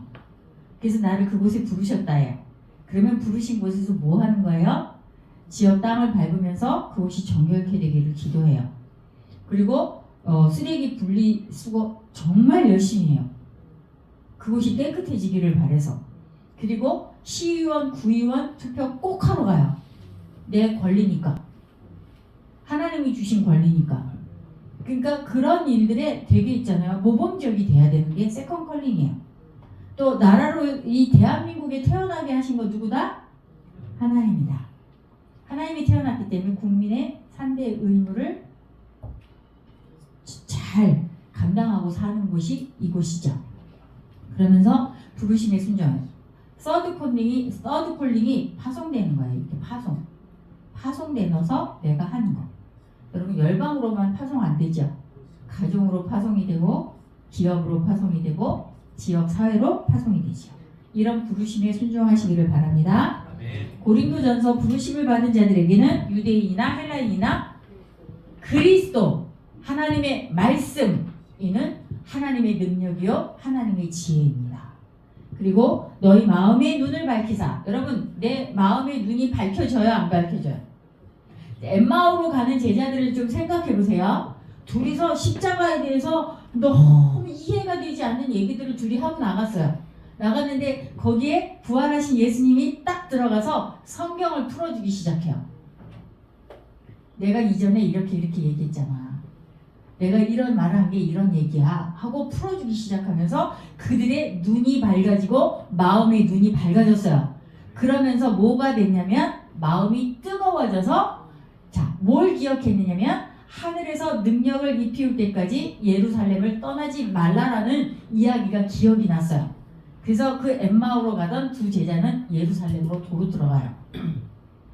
그래서 나를 그곳에 부르셨다예요. 그러면 부르신 곳에서 뭐 하는 거예요? 지역 땅을 밟으면서 그곳이 정결케 되기를 기도해요. 그리고 쓰레기 분리수거 정말 열심히 해요. 그곳이 깨끗해지기를 바라서. 그리고 시의원, 구의원 투표 꼭 하러 가요. 내 권리니까. 하나님이 주신 권리니까. 그러니까 그런 일들에 되게 있잖아요. 모범적이 돼야 되는 게 세컨 컬링이에요. 또 나라로 이 대한민국에 태어나게 하신 거 누구다? 하나님이다. 하나님이 태어났기 때문에 국민의 3대 의무를 잘 감당하고 사는 곳이 이곳이죠. 그러면서 부르심의 순종. 서드 콜링이 파송되는 거예요. 이렇게 파송되면서 내가 하는 거. 여러분 열방으로만 파송 안 되죠. 가정으로 파송이 되고 기업으로 파송이 되고 지역 사회로 파송이 되죠. 이런 부르심에 순종하시기를 바랍니다. 고린도전서 부르심을 받은 자들에게는 유대인이나 헬라인이나 그리스도 하나님의 말씀이는 하나님의 능력이요 하나님의 지혜입니다. 그리고 너희 마음의 눈을 밝히사. 여러분 내 마음의 눈이 밝혀져요 안 밝혀져요? 엠마오로 가는 제자들을 좀 생각해 보세요. 둘이서 십자가에 대해서 너무 이해가 되지 않는 얘기들을 둘이 하고 나갔어요. 나갔는데 거기에 부활하신 예수님이 딱 들어가서 성경을 풀어주기 시작해요. 내가 이전에 이렇게 얘기했잖아. 내가 이런 말을 한 게 이런 얘기야 하고 풀어주기 시작하면서 그들의 눈이 밝아지고 마음의 눈이 밝아졌어요. 그러면서 뭐가 됐냐면 마음이 뜨거워져서 자, 뭘 기억했느냐면 하늘에서 능력을 입히울 때까지 예루살렘을 떠나지 말라라는 이야기가 기억이 났어요. 그래서 그 엠마오로 가던 두 제자는 예루살렘으로 도로 들어가요.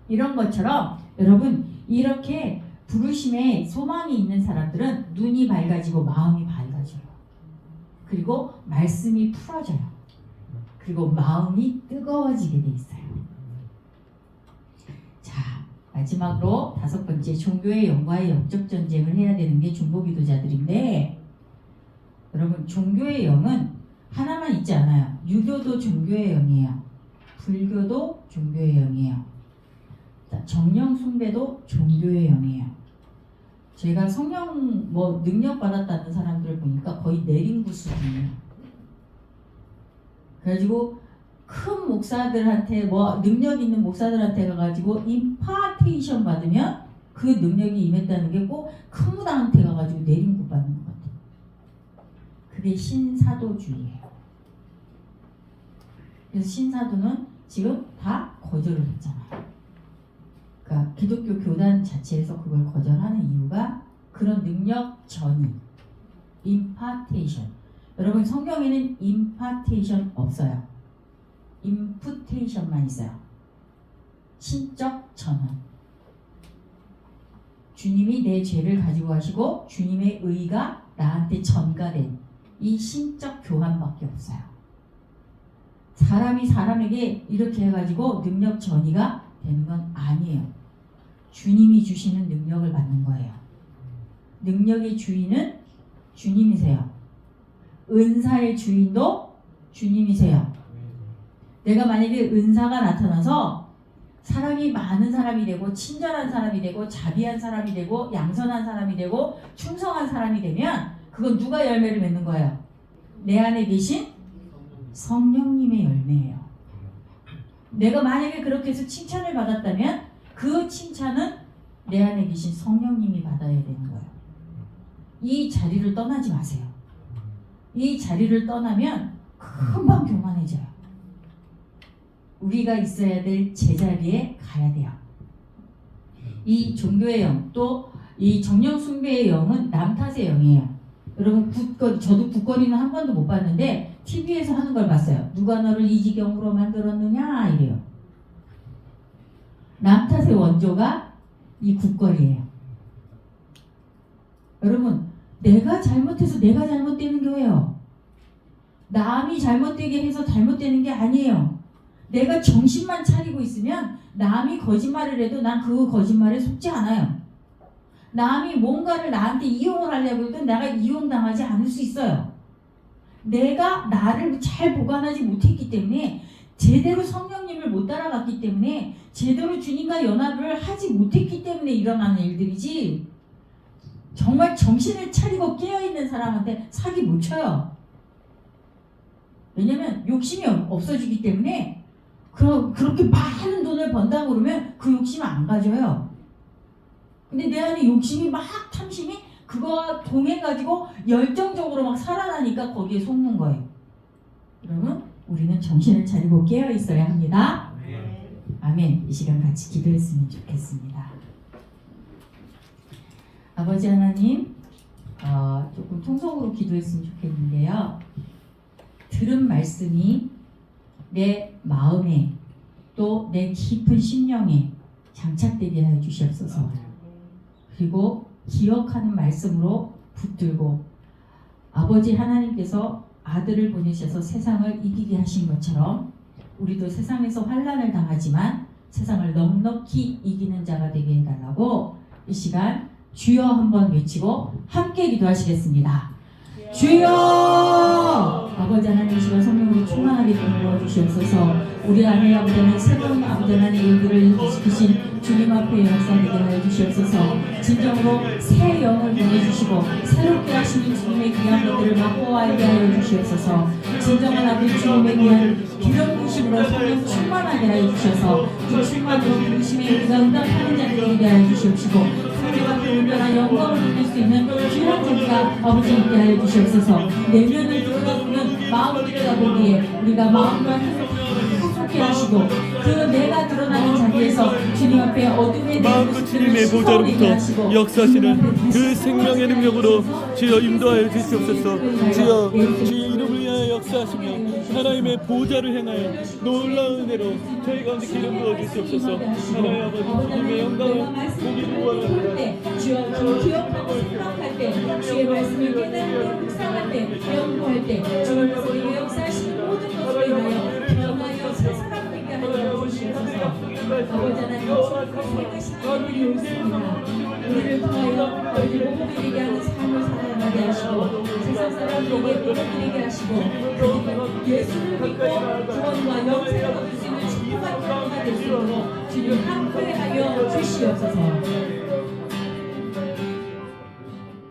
이런 것처럼 여러분 이렇게 부르심에 소망이 있는 사람들은 눈이 밝아지고 마음이 밝아져요. 그리고 말씀이 풀어져요. 그리고 마음이 뜨거워지게 돼 있어요. 자, 마지막으로 다섯 번째, 종교의 영과의 영적 전쟁을 해야 되는 게 중보기도자들인데, 여러분 종교의 영은 하나만 있지 않아요. 유교도 종교의 영이에요. 불교도 종교의 영이에요. 정령 숭배도 종교의 영이에요. 제가 성령 능력 받았다는 사람들을 보니까 거의 내림부 수준이에요. 그래가지고 큰 목사들한테 뭐 능력 있는 목사들한테 가가지고 임파테이션 받으면 그 능력이 임했다는 게 꼭 큰 무당한테 가가지고 내림굿 받는 것 같아요. 그게 신사도주의예요. 그래서 신사도는 지금 다 거절을 했잖아요. 그러니까 기독교 교단 자체에서 그걸 거절하는 이유가 그런 능력 전이 임파테이션. 여러분 성경에는 임파테이션 없어요. 임푸테이션만 있어요. 신적 전환. 주님이 내 죄를 가지고 가시고 주님의 의가 나한테 전가된 이 신적 교환밖에 없어요. 사람이 사람에게 이렇게 해가지고 능력 전이가 되는 건 아니에요. 주님이 주시는 능력을 받는 거예요. 능력의 주인은 주님이세요. 은사의 주인도 주님이세요. 내가 만약에 은사가 나타나서 사랑이 많은 사람이 되고 친절한 사람이 되고 자비한 사람이 되고 양선한 사람이 되고 충성한 사람이 되면 그건 누가 열매를 맺는 거예요? 내 안에 계신 성령님의 열매예요. 내가 만약에 그렇게 해서 칭찬을 받았다면 그 칭찬은 내 안에 계신 성령님이 받아야 되는 거예요. 이 자리를 떠나지 마세요. 이 자리를 떠나면 금방 교만해져요. 우리가 있어야 될 제자리에 가야 돼요. 이 종교의 영, 또 이 정령 숭배의 영은 남 탓의 영이에요. 여러분 저도 굿거리는 한 번도 못 봤는데 TV에서 하는 걸 봤어요. 누가 너를 이 지경으로 만들었느냐 이래요. 남 탓의 원조가 이 굿거리예요. 여러분 내가 잘못해서 내가 잘못되는 거예요. 남이 잘못되게 해서 잘못되는 게 아니에요. 내가 정신만 차리고 있으면 남이 거짓말을 해도 난 그 거짓말에 속지 않아요. 남이 뭔가를 나한테 이용을 하려고 해도 내가 이용당하지 않을 수 있어요. 내가 나를 잘 보관하지 못했기 때문에 제대로 성령님을 못 따라갔기 때문에 제대로 주님과 연합을 하지 못했기 때문에 일어나는 일들이지 정말 정신을 차리고 깨어있는 사람한테 사기 못 쳐요. 왜냐면 욕심이 없어지기 때문에 그렇게 많은 돈을 번다고 그러면 그 욕심 안 가져요. 근데 내 안에 욕심이 막 탐심이 그거와 동해가지고 열정적으로 막 살아나니까 거기에 속는 거예요. 그러면 우리는 정신을 차리고 깨어 있어야 합니다. 아멘. 이 시간 같이 기도했으면 좋겠습니다. 아버지 하나님, 조금 통성으로 기도했으면 좋겠는데요. 들은 말씀이 내 마음에 또 내 깊은 심령에 장착되게 하여 주시옵소서. 그리고 기억하는 말씀으로 붙들고 아버지 하나님께서 아들을 보내셔서 세상을 이기게 하신 것처럼 우리도 세상에서 환난을 당하지만 세상을 넉넉히 이기는 자가 되게 해달라고 이 시간 주여 한번 외치고 함께 기도하시겠습니다. 주여! 아버지 하나님 이 시간 성령으로 충만하게 도와주시옵소서. 우리 안에 아버지는 새로운 아버지 하나님의 일들을 지키신 주님 앞에 역사되게 하여 주시옵소서. 진정으로 새 영을 보내주시고 새롭게 하시는 주님의 귀한 것들을 맛보아 알게 하여 주시옵소서. 진정한 아버지 주님의 귀한 기름 부으심으로 성령 충만하게 하여 주셔서 그 충만으로 부으심에 우리가 응답하는 자들이 되게 하여 주시옵시고 하나님 앞에 온전한 영광을 누릴 수 있는 귀한 자리가 아버지 있게 하여 주시옵소서. 내면을 들여다보는 마음을 들여다보기에 우리가 마음과 힘을 함께 하시고 그 내가 드러나는 자리에서 주님 앞에 어둠에 대한 주님의 보좌로부터 역사하시는 그 생명의 능력으로 주여 인도하여 주시옵소서. 주여 주의 이름을 위하여 역사하시며 하나님의 보좌를 향하여 놀라운 은혜로 저희 가운데 기름 부어 주시옵소서. 하나님 아버지 주님의 영광을 보기 원합니다. 주여 그 기억하고 생각할 때 주의 말씀을 깨달을 때 묵상할 때 연구할 때 주님께서 우리에게 역사하시는 모든 것으로 인하여 변하여 새 사람 되게 하여 주시옵소서. 아버지 하나님 주님께서 새하신 일이 있습니다. 우리를 통하여 너희들 복음드리게 하는 삶을 살아가게 하시고 세상 사람들에게 복음드리게 하시고 그들이 예수를 믿고 구원과 영생을 얻을 수 있는 축복한 경우가 될 수 있도록 주님 함께하여 주시옵소서.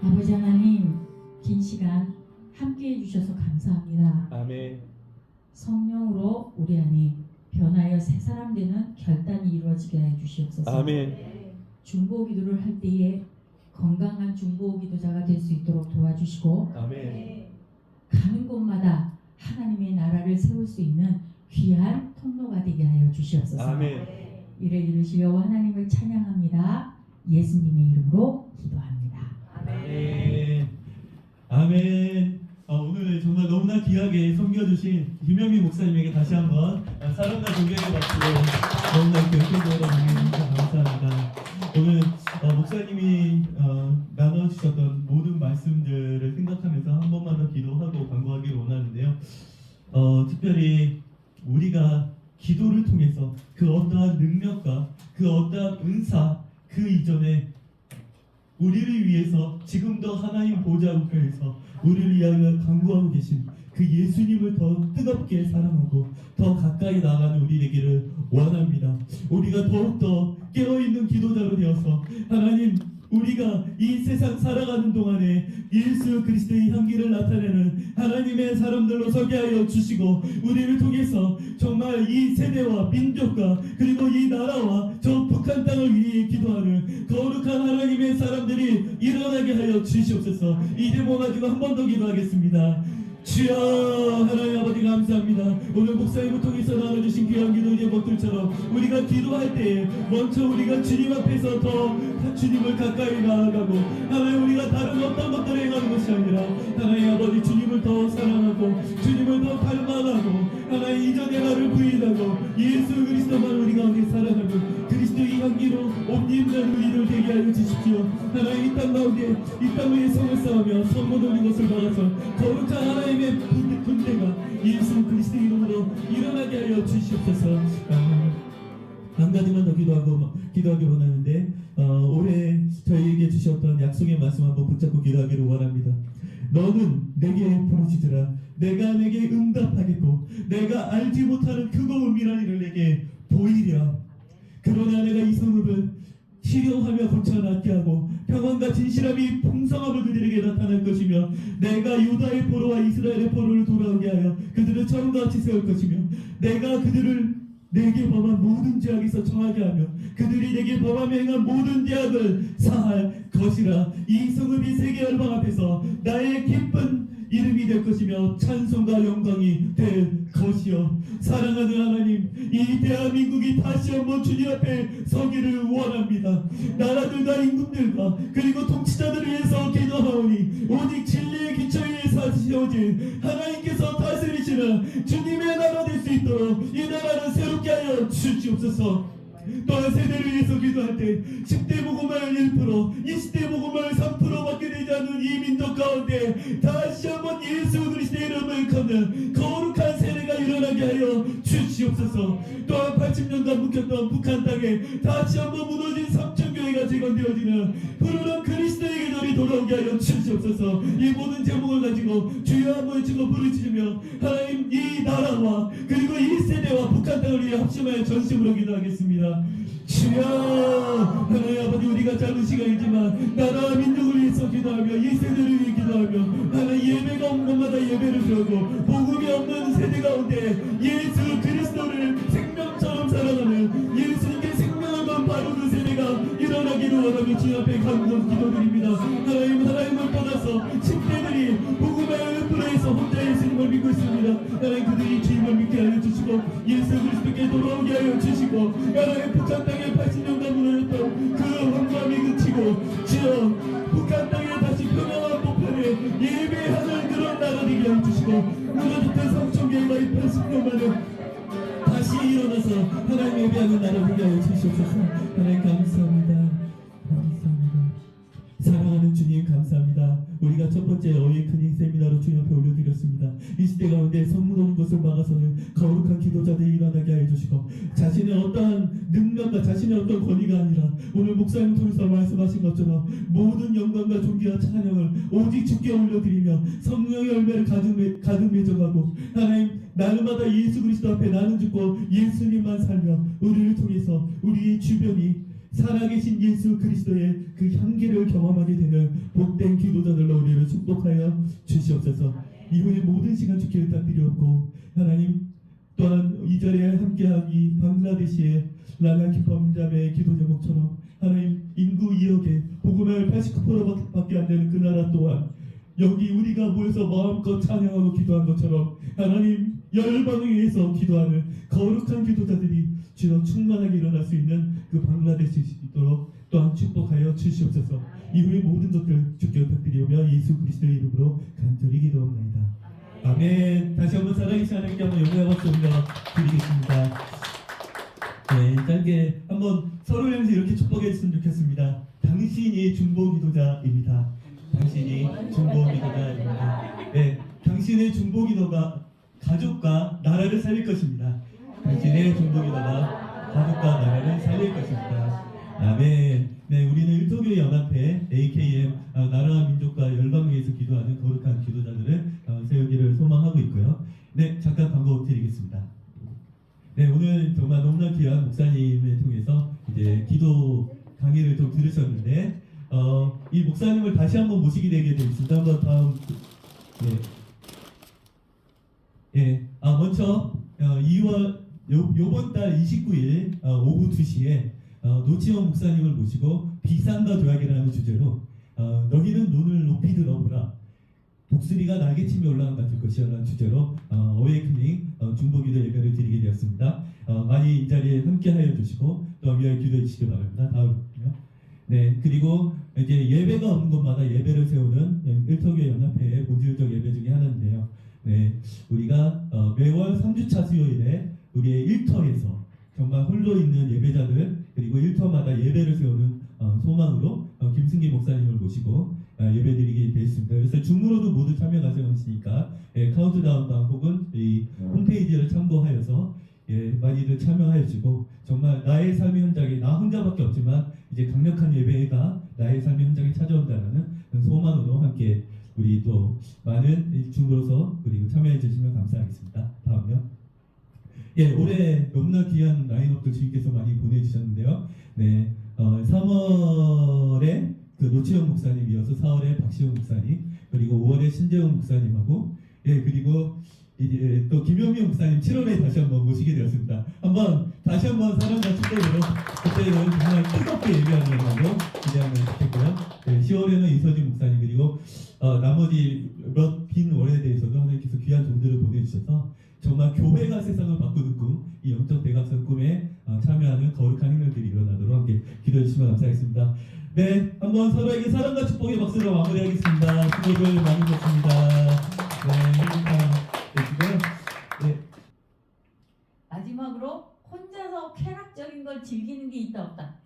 아버지 하나님 긴 시간 함께해 주셔서 감사합니다. 아멘. 성령으로 우리 안에 변하여 새 사람 되는 결단이 이루어지게 해 주시옵소서. 아멘. 중보 기도를 할 때에 건강한 중보 기도자가 될 수 있도록 도와주시고 아멘. 가는 곳마다 하나님의 나라를 세울 수 있는 귀한 통로가 되게 하여 주시옵소서. 아멘. 이를 이루시려 하나님을 찬양합니다. 예수님의 이름으로 기도합니다. 아멘. 아멘. 오늘 정말 너무나 귀하게 섬겨주신 김영민 목사님에게 다시 한번 사랑과 존경의 박수로 너무나 경쾌적으로 감사합니다. 감사합니다. 오늘 목사님이 나눠주셨던 모든 말씀들을 생각하면서 한 번만 더 기도하고 간구하기를 원하는데요. 특별히 우리가 기도를 통해서 그 어떠한 능력과 그 어떠한 은사 그 이전에 우리를 위해서 지금도 하나님 보좌 우편에서 우리를 위하여 간구하고 계신 그 예수님을 더 뜨겁게 사랑하고 더 가까이 나아가는 우리 되기를 원합니다. 우리가 더욱더 깨어있는 기도자로 되어서 하나님 우리가 이 세상 살아가는 동안에 예수 그리스도의 향기를 나타내는 하나님의 사람들로 서게 하여 주시고 우리를 통해서 정말 이 세대와 민족과 그리고 이 나라와 저 북한 땅을 위해 기도하는 거룩한 하나님의 사람들이 일어나게 하여 주시옵소서. 이 제목 가지고 한 번 더 기도하겠습니다. 주여 하나님 아버지 감사합니다. 오늘 목사님을 통해서 나눠주신 귀한 기도 제목들처럼 우리가 기도할 때에 먼저 우리가 주님 앞에서 더 주님을 가까이 나아가고 하나님 우리가 다른 어떤 것들을 행하는 것이 아니라 하나님 아버지 주님을 더 사랑하고 주님을 더 닮아가고 하나님 이전의 나를 부인하고 예수 그리스도만 우리 가운데 살아가는 그리스도의 향기로 옷 입는 우리를 되게 하여 주십시오. 하나님 이 땅 가운데 이 땅 위에 성을 쌓으며 선물 올린 것을 막아서 거룩한 하나님의 군대가 예수 그리스도의 이름으로 일어나게 하여 주시옵소서. 한 가지만 더 기도하기 원하는데 올해 저희에게 주셨던 약속의 말씀 한번 붙잡고 기도하기를 원합니다. 너는 내게 부르짖으라 내가 내게 응답하겠고 내가 알지 못하는 크고 은밀한 일을 내게 보이랴. 그러나 내가 이 성읍을 치료하며 고쳐낫게 하고 평안과 진실함이 풍성함을 그들에게 나타날 것이며 내가 유다의 포로와 이스라엘의 포로를 돌아오게 하여 그들을 처음과 같이 세울 것이며 내가 그들을 내게 범한 모든 죄악에서 청하게 하며 그들이 내게 범하며 행한 모든 죄악을 사할 것이라. 이 성읍이 세계 열방 앞에서 나의 기쁜 이름이 될 것이며 찬송과 영광이 될 것이요. 사랑하는 하나님 이 대한민국이 다시 한번 주님 앞에 서기를 원합니다. 나라들과 임금들과 그리고 통치자들을 위해서 기도하오니 오직 진리의 기초 위에 세워진 하나님께서 다스리시는 주님의 나라 될 수 있도록 이 나라를 새롭게 하여 주시옵소서. 또한 세대를 위해서 기도할 때 10대 복음을 1%, 20대 복음을 3%밖에 되지 않는 이 민족 가운데 다시 한번 예수 그리스도의 이름을 걷는 거룩한 세대가 일어나게 하여 주시옵소서. 또한 80년간 묵혔던 북한 땅에 다시 한번 무너진 삼천교회가 재건되어지는 푸르른 그리스도의 계절이 돌아오게 하여 주시옵소서. 이 모든 제목을 가지고 주여 한번 외치고 부르짖으며 하나님 이 나라와 그리고 이 세대와 북한 땅을 위해 합심하여 전심으로 기도하겠습니다. 주여 하나님 아버지 우리가 작은 시간이지만 나라와 민족을 위해서 기도하며 이 세대를 위해 기도하며 하나님 예배가 없는 곳마다 예배를 드리고 복음이 없는 세대 가운데 예수 그리스도를 생명처럼 살아가는 예수님께 생명을 건 바로 그 세대가 일어나기를 원하며 주님 앞에 간구하고 기도드립니다. 하나님을 떠나서 10대들이 복음의 은프로에서 혼자 예수님을 믿고 있습니다. 하나님 그들이 주님을 믿게 하여 주시고 예수 그리스도께 돌아오게 하여 주시고 하나님 북한 땅에 80년간 무너졌던 그 황감이 그치고 주여 북한 땅에 다시 평화와 보편에 예배하는 그런 나라 되게 하여 주시고 무너졌던 삼천교회가 이 80년 만에 다시 일어나서 하나님 예배하는 나라 되게 하여 주시옵소서. 하나님 감사합니다. 사랑하는 주님 감사합니다. 우리가 첫 번째 어웨이크닝 세미나로 주님 앞에 올려드렸습니다. 이 시대 가운데 선물 오는 것을 막아서는 거룩한 기도자들이 일어나게 하여 주시고 자신의 어떠한 능력과 자신의 어떤 권위가 아니라 오늘 목사님 통해서 말씀하신 것처럼 모든 영광과 존귀와 찬양을 오직 주께 올려드리며 성령의 열매를 가득 맺어가고 하나님 날마다 예수 그리스도 앞에 나는 죽고 예수님만 살며 우리를 통해서 우리의 주변이 살아계신 예수 그리스도의 그 향기를 경험하게 되는 복된 기도자들로 우리를 축복하여 주시옵소서. 이후에 모든 시간 주께 의탁드리옵고 하나님 또한 이 자리에 함께한 이 방글라데시의 라나키 범자매의 기도 제목처럼 하나님 인구 2억에 복음을 89%밖에 안 되는 그 나라 또한 여기 우리가 모여서 마음껏 찬양하고 기도한 것처럼 하나님 열방에서 기도하는 거룩한 기도자들이 주여 충만하게 일어날 수 있는 그 방글라데시 있도록 또한 축복하여 주시옵소서. 이후의 모든 것들 주께 부탁드리오며 예수 그리스도의 이름으로 간절히 기도합니다. 아멘. 다시 한번 살아계신 하나님께 한번 영광의 박수 올려드리겠습니다. 네, 짧게 한번 서로 향해서 이렇게 축복해 주셨으면 좋겠습니다. 당신이 중보 기도자입니다. 당신이 중보 기도자입니다. 네, 당신의 중보 기도가 가족과 나라를 살릴 것입니다. 당신의 중보 기도가 가족과 나라를 살릴 것입니다. 아멘. 네, 우리는 일터교회 연합회 AKM 나라와 민족과 열방을 위해서 기도하는 거룩한 기도자들을 세우기를 소망하고 있고요. 네, 잠깐 광고 드리겠습니다. 네, 오늘 정말 너무나 귀한 목사님을 통해서 이제 기도 강의를 좀 들으셨는데 이 목사님을 다시 한번 모시게 되게 되겠습니다. 한번 다음 먼저 2월 요번 달 29일 오후 2시에 노치원 목사님을 모시고 비상과 조약이라는 주제로 너희는 눈을 높이 들어보라 독수리가 날개치며 올라간 같을 것이라는 주제로 어웨이크닝 중보기도 예배를 드리게 되었습니다. 많이 이 자리에 함께하여 주시고 또 위하여 기도해 주시기 바랍니다. 다음요. 네, 그리고 이제 예배가 없는 곳마다 예배를 세우는 일터교회 연합회의 본질적 예배 중에 하나인데요. 네, 우리가 매월 3주차 수요일에 우리의 일터에서 정말 홀로 있는 예배자들 그리고 일터마다 예배를 세우는 소망으로 김승기 목사님을 모시고 예배드리게 되었습니다. 그래서 줌으로도 모두 참여 가능하시니까 카운트다운방 혹은 이 홈페이지를 참고하여서 많이들 참여하여주고 정말 나의 삶의 현장에 나 혼자밖에 없지만 이제 강력한 예배가 나의 삶의 현장에 찾아온다는 소망으로 함께 우리 또 많은 줌으로서 그리고 참여해 주시면 감사하겠습니다. 다음요. 올해 너무나 귀한 라인업들 주님께서 많이 보내주셨는데요. 네, 3월에 그 노치영 목사님 이어서 4월에 박시영 목사님 그리고 5월에 신재훈 목사님하고 그리고 이제 또 김영민 목사님 7월에 다시 한번 모시게 되었습니다. 다시 한번 사랑과 축복으로 그때는 정말 뜨겁게 예배하는 걸로 기대하면 좋겠고요. 10월에는 이서진 목사님 그리고 나머지 몇 빈 월에 대해서도 하나님께서 귀한 종들을 보내주셔서 정말 교회가 세상을 바꾸는 꿈, 이 영적 대각선 꿈에 참여하는 거룩한 행렬들이 일어나도록 함께 기도해 주시면 감사하겠습니다. 네, 한번 서로에게 사랑과 축복의 박수로 마무리하겠습니다. 수고를 많이 했습니다. 네, 행복한 되시고요. 네. 마지막으로 혼자서 쾌락적인 걸 즐기는 게 있다 없다.